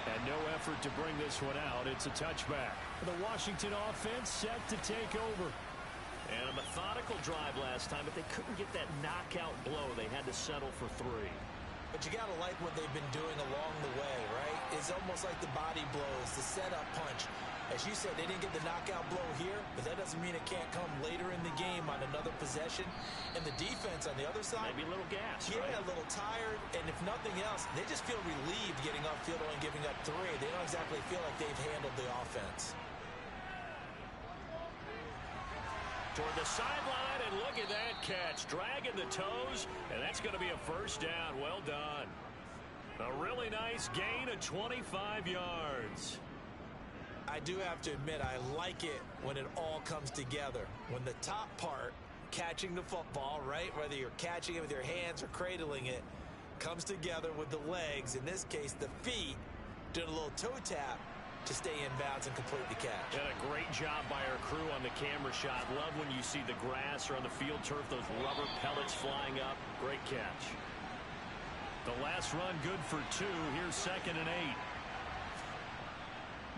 And no effort to bring this one out. It's a touchback. The Washington offense set to take over. And a methodical drive last time, but they couldn't get that knockout blow. They had to settle for 3.
But you got to like what they've been doing along the way, right? It's almost like the body blows, the setup punch. As you said, they didn't get the knockout blow here, but that doesn't mean it can't come later in the game on another possession. And the defense on the other side,
maybe a little gas,
yeah,
right?
A little tired. And if nothing else, they just feel relieved getting off field and giving up 3. They don't exactly feel like they've handled the offense.
Toward the sideline, and look at that catch. Dragging the toes, and that's going to be a 1st down. Well done. A really nice gain of 25 yards.
I do have to admit, I like it when it all comes together. When the top part, catching the football, right, whether you're catching it with your hands or cradling it, comes together with the legs, in this case the feet, doing a little toe tap to stay in bounds and complete the catch.
And a great job by our crew on the camera shot. Love when you see the grass or on the field turf, those rubber pellets flying up. Great catch. The last run good for 2. Here's 2nd and 8.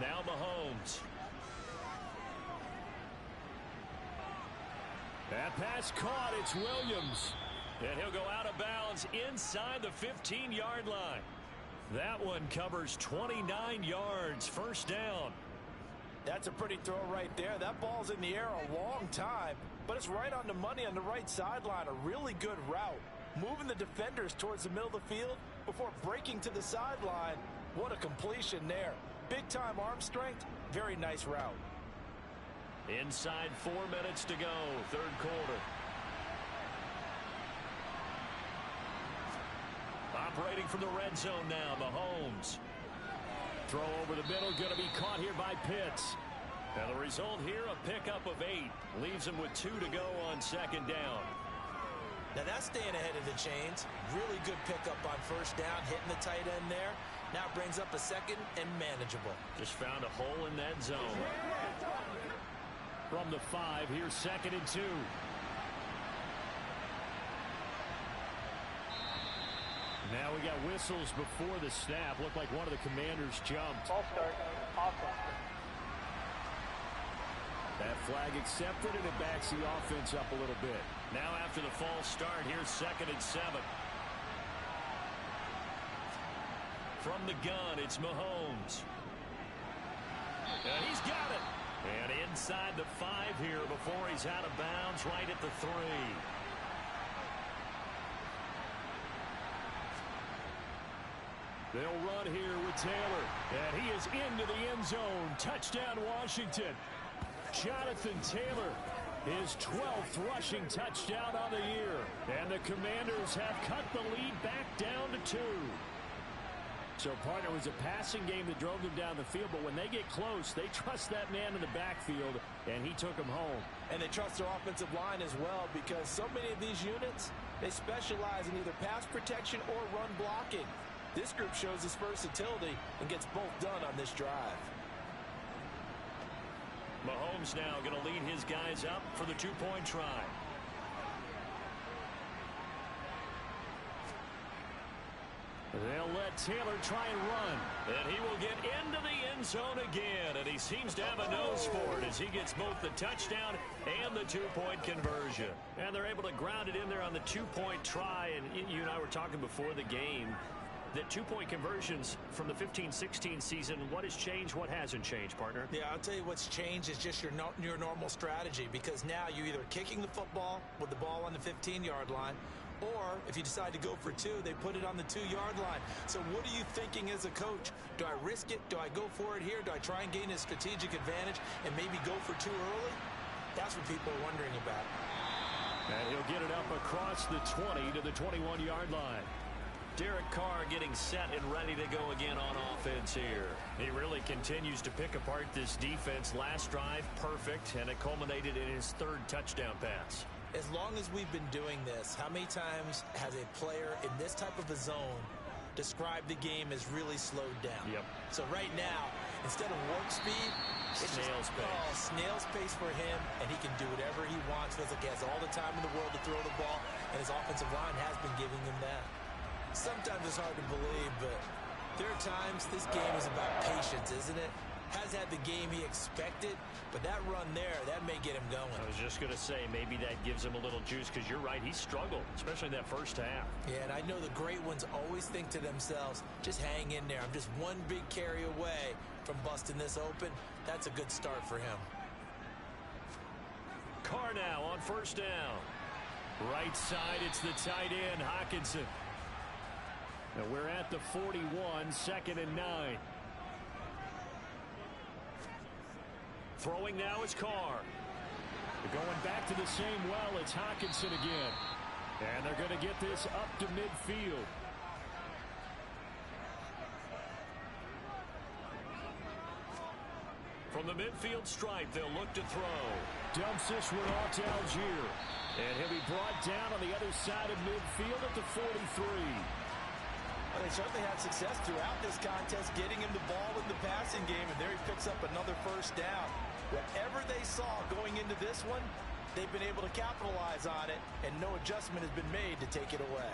Now Mahomes. That pass caught. It's Williams. And he'll go out of bounds inside the 15-yard line. That one covers 29 yards. 1st down.
That's a pretty throw right there. That ball's in the air a long time, but it's right on the money on the right sideline. A really good route. Moving the defenders towards the middle of the field before breaking to the sideline. What a completion there. Big-time arm strength. Very nice route.
Inside 4 minutes to go. 3rd quarter. Operating from the red zone now, Mahomes. Throw over the middle, going to be caught here by Pitts. And the result here, a pickup of 8. Leaves him with 2 to go on 2nd down.
Now that's staying ahead of the chains. Really good pickup on 1st down, hitting the tight end there. Now brings up a 2nd and manageable.
Just found a hole in that zone. From the 5, here's 2nd and 2. Now we got whistles before the snap. Looked like one of the Commanders jumped.
Ball start. Offense.
That flag accepted, and it backs the offense up a little bit. Now after the false start, here's 2nd and 7. From the gun, it's Mahomes. And he's got it. And inside the 5 here before he's out of bounds, right at the 3. They'll run here with Taylor. And he is into the end zone. Touchdown, Washington. Jonathan Taylor, his 12th rushing touchdown on the year. And the Commanders have cut the lead back down to 2. So, partner, it was a passing game that drove them down the field, but when they get close, they trust that man in the backfield, and he took them home.
And they trust their offensive line as well, because so many of these units, they specialize in either pass protection or run blocking. This group shows its versatility and gets both done on this drive.
Mahomes now going to lead his guys up for the two-point try. They'll let Taylor try and run. And he will get into the end zone again. And he seems to have a nose for it as he gets both the touchdown and the two-point conversion. And they're able to ground it in there on the two-point try. And you and I were talking before the game that two-point conversions from the 15-16 season, what has changed, what hasn't changed, partner?
Yeah, I'll tell you what's changed is just your normal strategy, because now you're either kicking the football with the ball on the 15-yard line, or if you decide to go for two, they put it on the 2-yard line. So what are you thinking as a coach? Do I risk it? Do I go for it here? Do I try and gain a strategic advantage and maybe go for two early? That's what people are wondering about.
And he'll get it up across the 20 to the 21-yard line. Derek Carr getting set and ready to go again on offense here. He really continues to pick apart this defense. Last drive, perfect, and it culminated in his third touchdown pass.
As long as we've been doing this, how many times has a player in this type of a zone described the game as really slowed down?
Yep.
So right now, instead of warp speed, it's
snail's pace.
Oh, snail's pace for him, and he can do whatever he wants. Feels like he has all the time in the world to throw the ball, and his offensive line has been giving him that. Sometimes it's hard to believe, but there are times this game is about patience, isn't it? Has had the game he expected, but that run there, that may get him going.
I was just going to say, maybe that gives him a little juice, because you're right, he struggled, especially in that first half.
Yeah, and I know the great ones always think to themselves, just hang in there. I'm just one big carry away from busting this open. That's a good start for him.
Carr now on first down. Right side, it's the tight end, Hockenson. Now we're at the 41, 2nd and 9. Throwing now is Carr. They're going back to the same well. It's Hockenson again. And they're going to get this up to midfield. From the midfield stripe, they'll look to throw. Dumps this one off to Algier. And he'll be brought down on the other side of midfield at the 43.
Well, they certainly had success throughout this contest, getting him the ball in the passing game, and there he picks up another first down. Whatever they saw going into this one, they've been able to capitalize on it, and no adjustment has been made to take it away.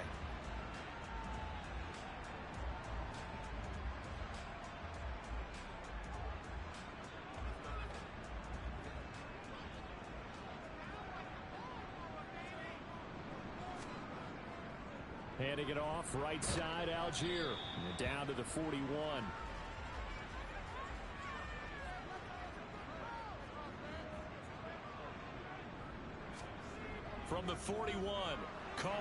Handing it off, right side, Algier. And down to the 41. From the 41, Carr.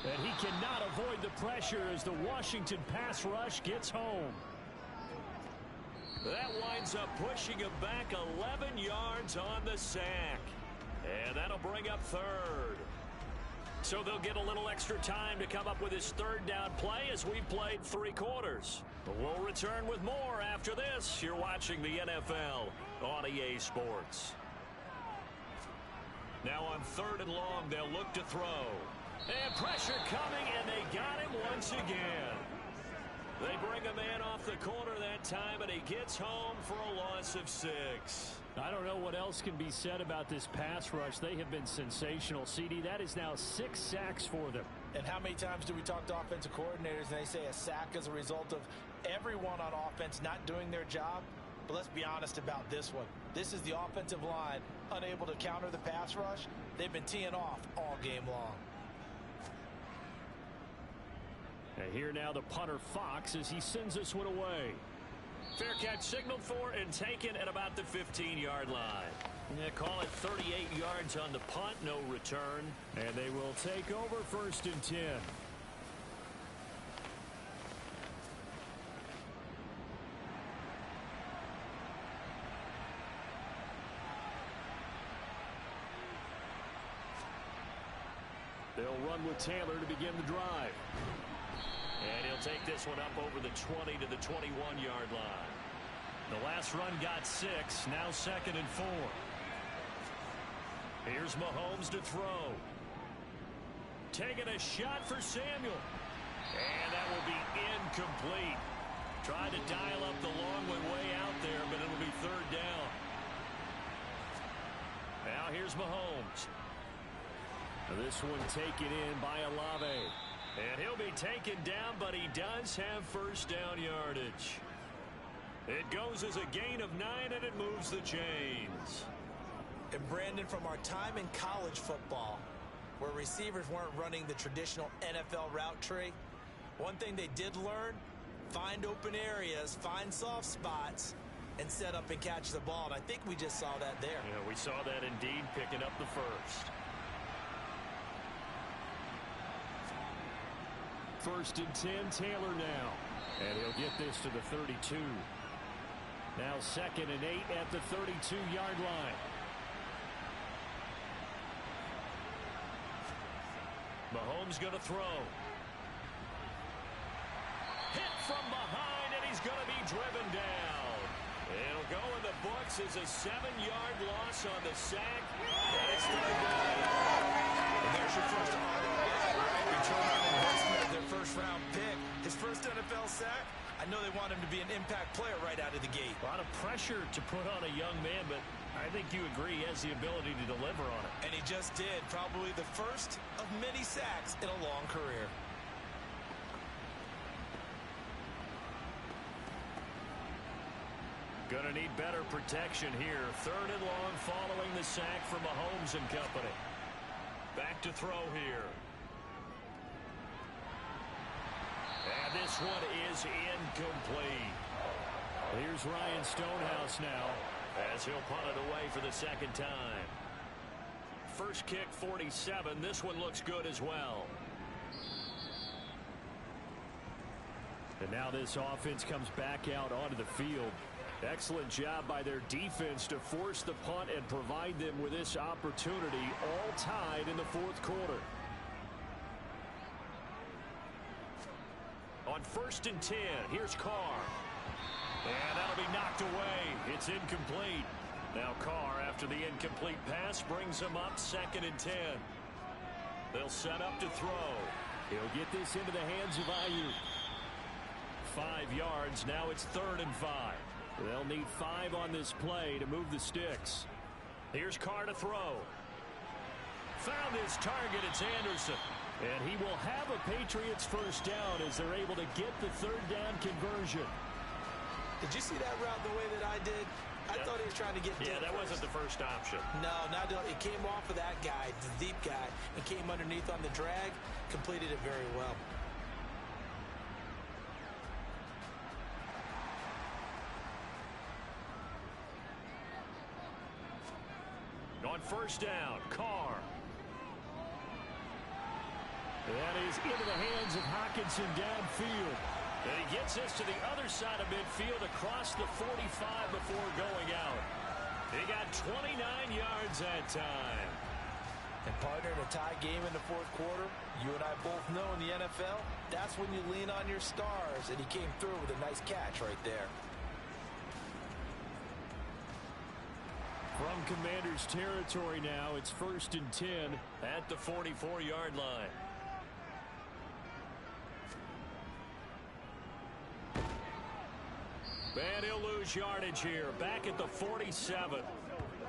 And he cannot avoid the pressure as the Washington pass rush gets home. That winds up pushing him back 11 yards on the sack. And that'll bring up third. So they'll get a little extra time to come up with his third down play as we've played 3 quarters. We'll return with more after this. You're watching the NFL on EA Sports. Now on 3rd and long, they'll look to throw. And pressure coming, and they got him once again. They bring a man off the corner that time, and he gets home for a loss of 6. I don't know what else can be said about this pass rush. They have been sensational. CD, that is now 6 sacks for them.
And how many times do we talk to offensive coordinators and they say a sack is a result of everyone on offense not doing their job? But let's be honest about this one. This is the offensive line unable to counter the pass rush. They've been teeing off all game long.
And here now the punter Fox as he sends this one away. Fair catch signaled for and taken at about the 15-yard line. They call it 38 yards on the punt, no return. And they will take over 1st and 10. They'll run with Taylor to begin the drive. And he'll take this one up over the 20 to the 21-yard line. The last run got 6, now 2nd and 4. Here's Mahomes to throw. Taking a shot for Samuel. And that will be incomplete. Tried to dial up the long way out there, but it'll be 3rd down. Now here's Mahomes. This one taken in by Olave. And he'll be taken down, but he does have first down yardage. It goes as a gain of 9, and it moves the chains.
And Brandon, from our time in college football, where receivers weren't running the traditional NFL route tree, one thing they did learn, find open areas, find soft spots, and set up and catch the ball. And I think we just saw that there.
Yeah, we saw that indeed, picking up the first. First and 10, Taylor now. And he'll get this to the 32. Now 2nd and 8 at the 32-yard line. Mahomes going to throw. Hit from behind, and he's going to be driven down. It'll go in the books as a 7-yard loss on the sack. And it's third down.
And there's your first ROI, right? Return on investment of their first-round pick. His first NFL sack. I know they want him to be an impact player right out of the gate.
A lot of pressure to put on a young man, but I think you agree he has the ability to deliver on it.
And he just did. Probably the first of many sacks in a long career.
Gonna need better protection here. 3rd and long following the sack from Mahomes and company. Back to throw here. And this one is incomplete. Here's Ryan Stonehouse now as he'll punt it away for the 2nd time. First kick 47. This one looks good as well. And now this offense comes back out onto the field. Excellent job by their defense to force the punt and provide them with this opportunity, all tied in the 4th quarter. On 1st and 10, here's Carr. And that'll be knocked away. It's incomplete. Now Carr, after the incomplete pass, brings him up 2nd and 10. They'll set up to throw. He'll get this into the hands of Ayuk. 5 yards. Now it's 3rd and 5. They'll need 5 on this play to move the sticks. Here's Carr to throw. Found his target. It's Anderson. And he will have a Patriots first down as they're able to get the 3rd down conversion.
Did you see that route the way that I did? I thought he was trying to get deep.
Yeah, that wasn't the first option.
No, not it came off of that guy, the deep guy, and came underneath on the drag. Completed it very well.
On 1st down, Carr. That is into the hands of Hockenson downfield. And he gets this to the other side of midfield across the 45 before going out. He got 29 yards that time.
And partner, in a tie game in the 4th quarter, you and I both know in the NFL, that's when you lean on your stars. And he came through with a nice catch right there.
From Commanders territory now, it's 1st and 10 at the 44-yard line. And he'll lose yardage here. Back at the 47.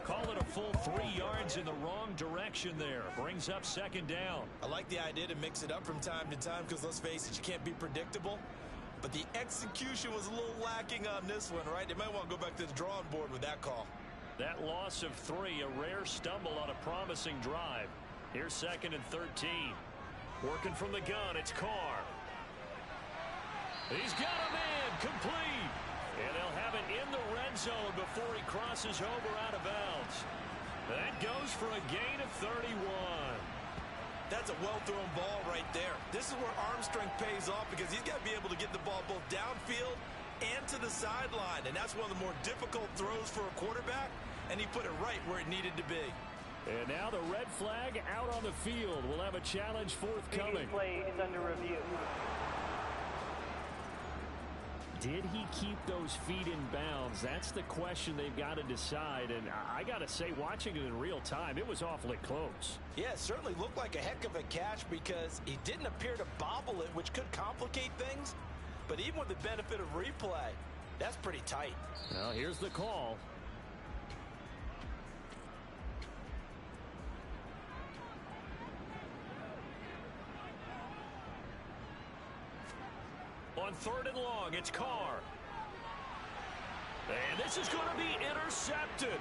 Call it a full 3 yards in the wrong direction there. Brings up 2nd down.
I like the idea to mix it up from time to time because, let's face it, you can't be predictable. But the execution was a little lacking on this one, right? They might want to go back to the drawing board with that call.
That loss of 3, a rare stumble on a promising drive. Here's 2nd and 13. Working from the gun, it's Carr. He's got a man, complete. And they'll have it in the red zone before he crosses over out of bounds. That goes for a gain of 31.
That's a well-thrown ball right there. This is where arm strength pays off because he's got to be able to get the ball both downfield and to the sideline. And that's one of the more difficult throws for a quarterback. And he put it right where it needed to be.
And now the red flag out on the field. We'll have a challenge forthcoming.
Play is under review.
Did he keep those feet in bounds? That's the question they've got to decide. And I got to say, watching it in real time, it was awfully close.
Yeah, it certainly looked like a heck of a catch because he didn't appear to bobble it, which could complicate things. But even with the benefit of replay, that's pretty tight.
Well, here's the call. On 3rd and long, it's Carr. And this is going to be intercepted.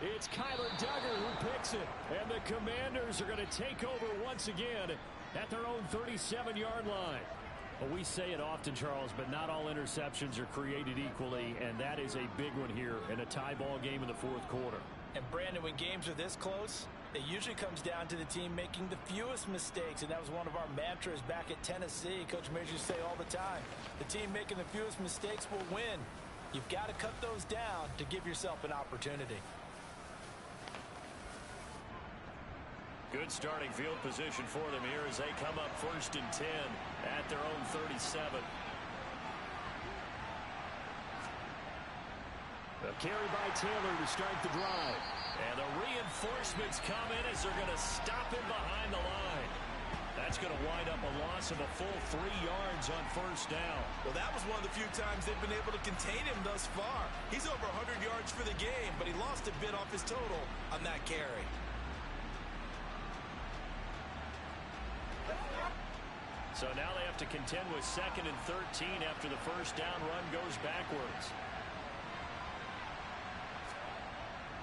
It's Kyler Duggar who picks it. And the Commanders are going to take over once again at their own 37-yard line.
Well, we say it often, Charles, but not all interceptions are created equally, and that is a big one here in a tie ball game in the 4th quarter.
And, Brandon, when games are this close, it usually comes down to the team making the fewest mistakes, and that was one of our mantras back at Tennessee. Coach Major used to say all the time, the team making the fewest mistakes will win. You've got to cut those down to give yourself an opportunity.
Good starting field position for them here as they come up 1st and 10 at their own 37. A carry by Taylor to start the drive. And the reinforcements come in as they're going to stop him behind the line. That's going to wind up a loss of a full 3 yards on 1st down.
Well, that was one of the few times they've been able to contain him thus far. He's over 100 yards for the game, but he lost a bit off his total on that carry.
So now they have to contend with 2nd and 13 after the 1st down run goes backwards.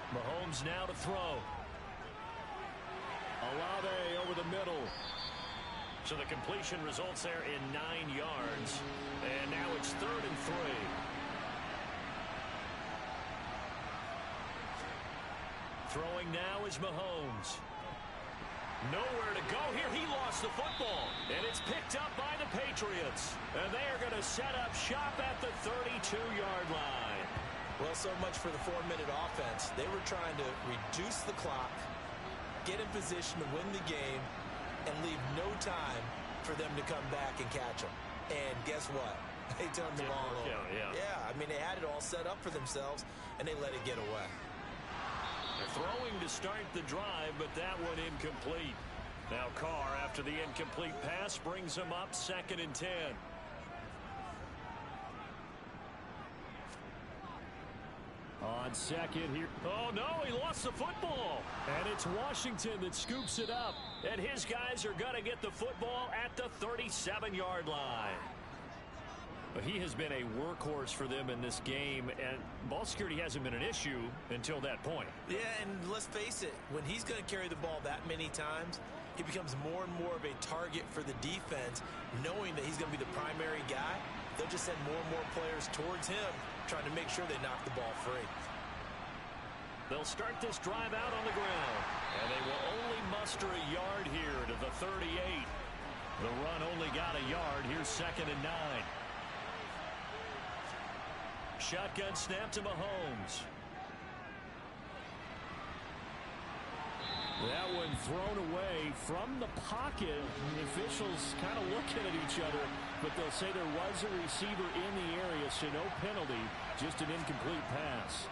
Mahomes now to throw. Olave over the middle. So the completion results there in 9 yards. And now it's 3rd and 3. Throwing now is Mahomes. Nowhere to go here. He lost the football. And it's picked up by the Patriots. And they are going to set up shop at the 32-yard line.
Well, so much for the 4-minute offense. They were trying to reduce the clock, get in position to win the game, and leave no time for them to come back and catch them. And guess what? They turned the ball over. Yeah, I mean, they had it all set up for themselves, and they let it get away.
They're throwing to start the drive, but that one incomplete. Now Carr, after the incomplete pass, brings him up 2nd and 10.
On 2nd here.
Oh, no, he lost the football. And it's Washington that scoops it up. And his guys are going to get the football at the 37-yard line.
But he has been a workhorse for them in this game, and ball security hasn't been an issue until that point.
Yeah, and let's face it, when he's going to carry the ball that many times, he becomes more and more of a target for the defense, knowing that he's going to be the primary guy. They'll just send more and more players towards him, trying to make sure they knock the ball free.
They'll start this drive out on the ground, and they will only muster a yard here to the 38. The run only got a yard. Here's 2nd and 9. Shotgun snap to Mahomes.
That one thrown away from the pocket. The officials kind of looking at each other, but they'll say there was a receiver in the area, so no penalty, just an incomplete pass.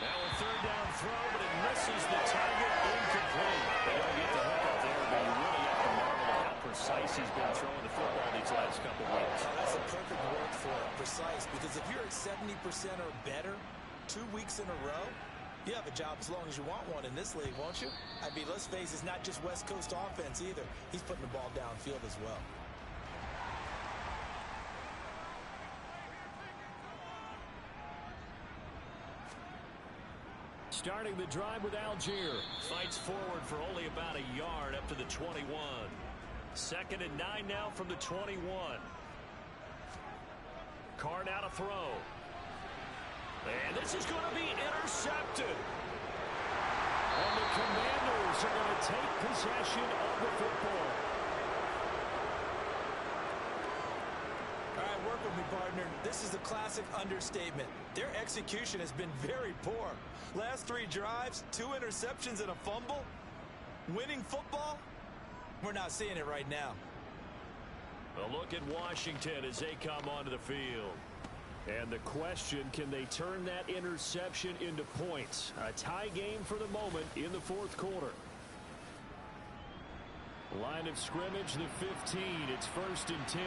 Now a 3rd down throw, but it misses the target. Incomplete. They don't get the hook up there, but you really have to marvel at how precise he's been throwing the football these last couple of weeks.
Oh, that's a perfect word for it, precise, because if you're at 70% or better 2 weeks in a row, you have a job as long as you want one in this league, won't you? I mean, let's face it, it's not just West Coast offense either. He's putting the ball downfield as well.
Starting the drive with Algier. Fights forward for only about a yard up to the 21. 2nd and 9 now from the 21. Carr now to throw. And this is going to be intercepted. And the Commanders are going to take possession of the football.
All right, work with me, partner. This is a classic understatement. Their execution has been very poor. Last 3 drives, 2 interceptions and a fumble. Winning football? We're not seeing it right now.
A look at Washington as they come onto the field. And the question, can they turn that interception into points? A tie game for the moment in the 4th quarter. Line of scrimmage, the 15. It's 1st and 10.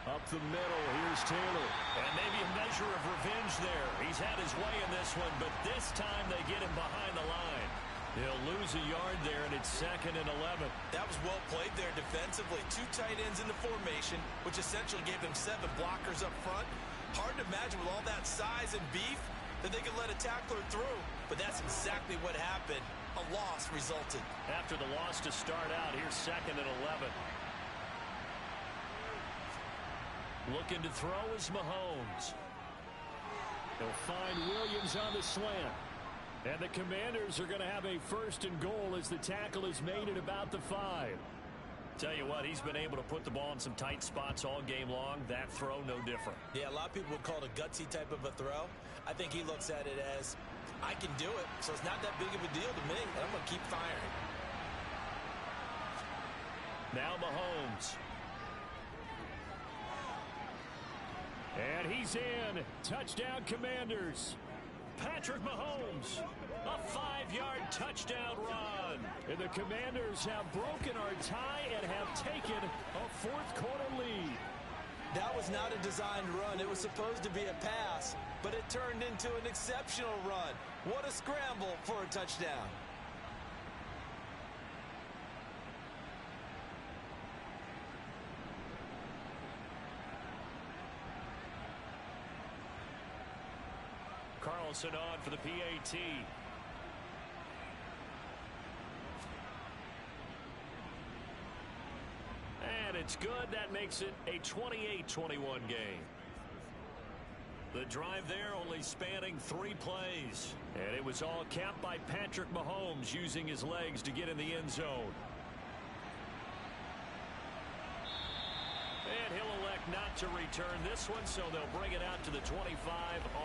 Up
the middle. Here's Taylor.
And maybe a measure of revenge there. He's had his way in this one, but this time they get him behind the line. He'll lose a yard there, and it's 2nd and 11.
That was well played there defensively. 2 tight ends in the formation, which essentially gave them 7 blockers up front. Hard to imagine with all that size and beef that they could let a tackler through. But that's exactly what happened. A loss resulted.
After the loss to start out, here's 2nd and 11. Looking to throw is Mahomes. He'll find Williams on the slant. And the Commanders are going to have a 1st and goal as the tackle is made at about the 5. Tell you what, he's been able to put the ball in some tight spots all game long. That throw, no different.
Yeah, a lot of people would call it a gutsy type of a throw. I think he looks at it as, I can do it, so it's not that big of a deal to me, and I'm going to keep firing.
Now Mahomes. And he's in. Touchdown, Commanders. Patrick Mahomes, a 5-yard touchdown run. And the Commanders have broken our tie and have taken a 4th quarter lead.
That was not a designed run. It was supposed to be a pass, but it turned into an exceptional run. What a scramble for a touchdown.
Carlson on for the PAT. And it's good. That makes it a 28-21 game. The drive there only spanning 3 plays. And it was all capped by Patrick Mahomes using his legs to get in the end zone. And he'll elect not to return this one, so they'll bring it out to the 25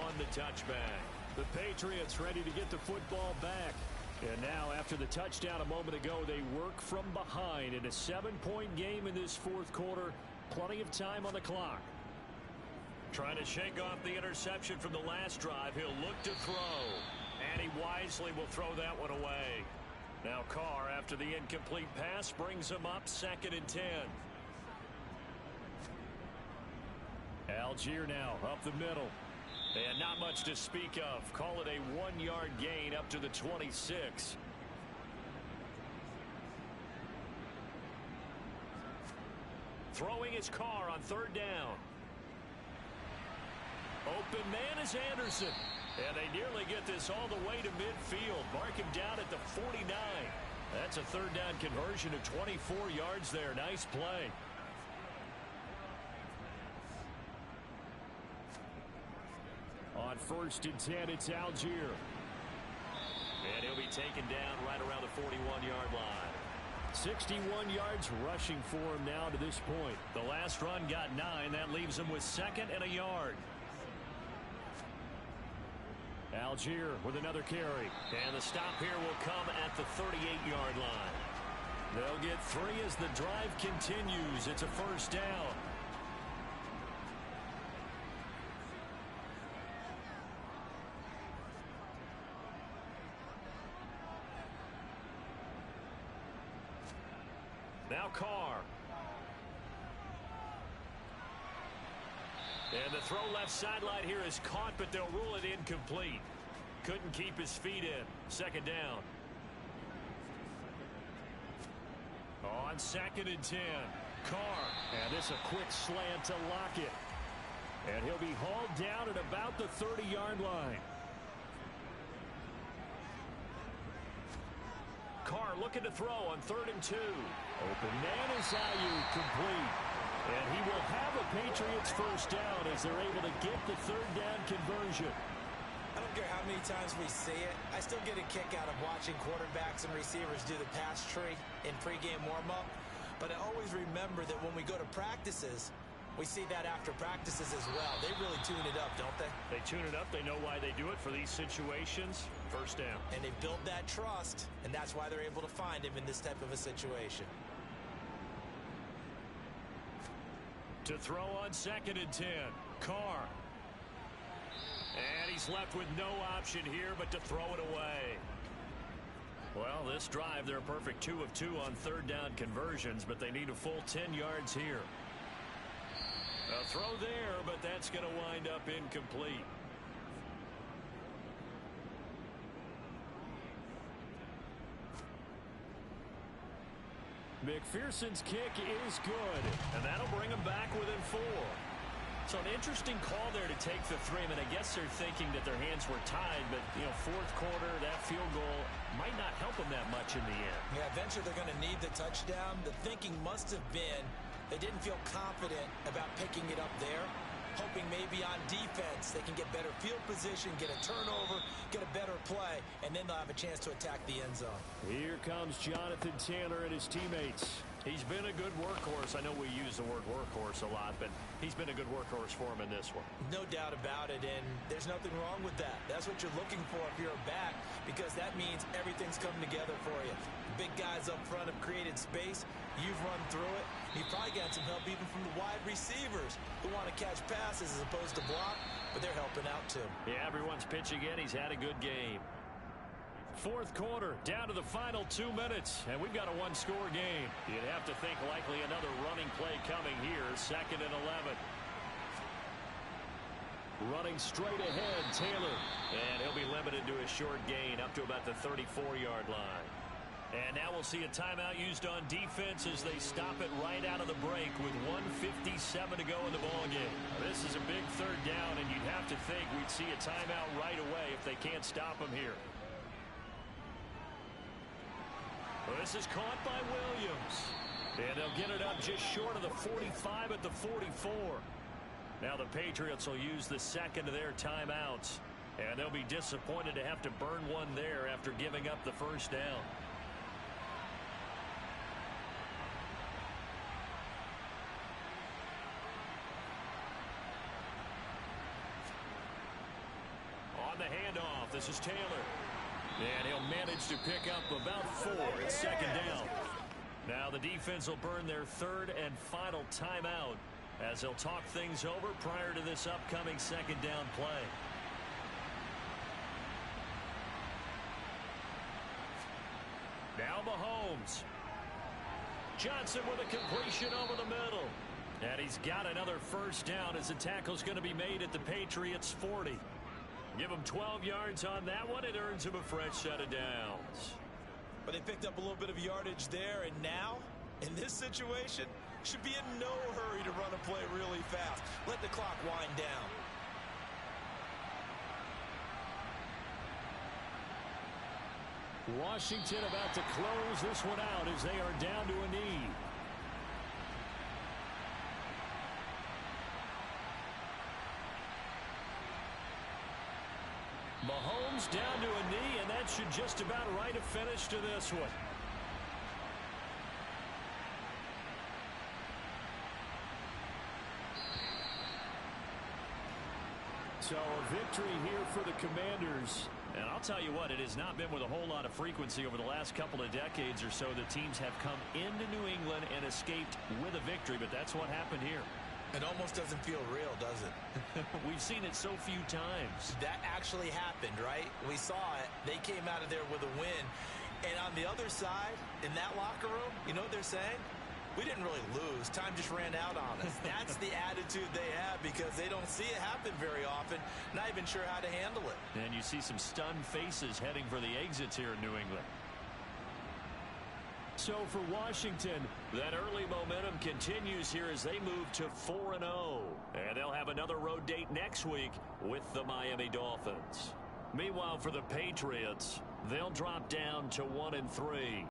on the touchback. The Patriots ready to get the football back. And now, after the touchdown a moment ago, they work from behind in a 7-point game in this 4th quarter. Plenty of time on the clock. Trying to shake off the interception from the last drive. He'll look to throw. And he wisely will throw that one away. Now Carr, after the incomplete pass, brings him up 2nd and 10. Algier now up the middle. And not much to speak of. Call it a 1-yard gain up to the 26. Throwing his Carr on 3rd down. Open man is Anderson. And they nearly get this all the way to midfield. Mark him down at the 49. That's a 3rd down conversion of 24 yards there. Nice play. On 1st and 10, it's Algier. And he'll be taken down right around the 41-yard line. 61 yards rushing for him now to this point. The last run got 9. That leaves him with 2nd and a yard. Algier with another carry. And the stop here will come at the 38-yard line. They'll get 3 as the drive continues. It's a 1st down. Now Carr. And the throw left sideline here is caught, but they'll rule it incomplete. Couldn't keep his feet in. 2nd down. On 2nd and 10. Carr. And this a quick slant to Lockett. And he'll be hauled down at about the 30-yard line. Carr looking to throw on 3rd and 2. Open man is Ayuk, complete. And he will have a Patriots 1st down as they're able to get the 3rd down conversion.
I don't care how many times we see it. I still get a kick out of watching quarterbacks and receivers do the pass tree in pregame warm-up. But I always remember that when we go to practices, we see that after practices as well. They really tune it up, don't they?
They tune it up. They know why they do it for these situations. 1st down.
And they build that trust, and that's why they're able to find him in this type of a situation.
To throw on 2nd and 10. Carr. And he's left with no option here but to throw it away. Well, this drive, they're a perfect 2 of 2 on 3rd down conversions, but they need a full 10 yards here. A throw there, but that's going to wind up incomplete. McPherson's kick is good, and that'll bring them back within 4. So an interesting call there to take the 3. I mean, I guess they're thinking that their hands were tied, but, you know, fourth quarter, that field goal might not help them that much in the end.
Yeah, eventually they're going to need the touchdown. The thinking must have been they didn't feel confident about picking it up there, hoping maybe on defense they can get better field position, get a turnover, get a better play, and then they'll have a chance to attack the end zone.
Here comes Jonathan Taylor and his teammates.
He's been a good workhorse. I know we use the word workhorse a lot, but he's been a good workhorse for him in this one.
No doubt about it, and there's nothing wrong with that. That's what you're looking for if you're a back, because that means everything's coming together for you. The big guys up front have created space. You've run through it. You've probably got some help even from the wide receivers who want to catch passes as opposed to block, but they're helping out too.
Yeah, everyone's pitching in. He's had a good game. Fourth quarter, down to the final 2 minutes, and we've got a one-score game. You'd have to think likely another running play coming here, 2nd and 11. Running straight ahead, Taylor. And he'll be limited to a short gain up to about the 34-yard line. And now we'll see a timeout used on defense as they stop it right out of the break with 1:57 to go in the ballgame. This is a big 3rd down, and you'd have to think we'd see a timeout right away if they can't stop him here. This is caught by Williams. And they'll get it up just short of the 45 at the 44. Now the Patriots will use the 2nd of their timeouts. And they'll be disappointed to have to burn one there after giving up the 1st down. On the handoff, this is Taylor. And he'll manage to pick up about 4. It's 2nd down. Now the defense will burn their 3rd and final timeout as they'll talk things over prior to this upcoming 2nd down play. Now Mahomes. Johnson with a completion over the middle. And he's got another 1st down as the tackle's going to be made at the Patriots 40. Give him 12 yards on that one. It earns him a fresh set of downs.
But they picked up a little bit of yardage there, and now, in this situation, should be in no hurry to run a play really fast. Let the clock wind down.
Washington about to close this one out as they are down to a knee. Mahomes down to a knee, and that should just about write a finish to this one. So a victory here for the Commanders.
And I'll tell you what, it has not been with a whole lot of frequency over the last couple of decades or so that teams have come into New England and escaped with a victory, but that's what happened here.
It almost doesn't feel real, does it?
We've seen it so few times.
That actually happened, right? We saw it. They came out of there with a win. And on the other side, in that locker room, you know what they're saying? We didn't really lose. Time just ran out on us. That's the attitude they have because they don't see it happen very often. Not even sure how to handle it.
And you see some stunned faces heading for the exits here in New England. So for Washington, that early momentum continues here as they move to 4-0. And they'll have another road date next week with the Miami Dolphins. Meanwhile, for the Patriots, they'll drop down to 1-3.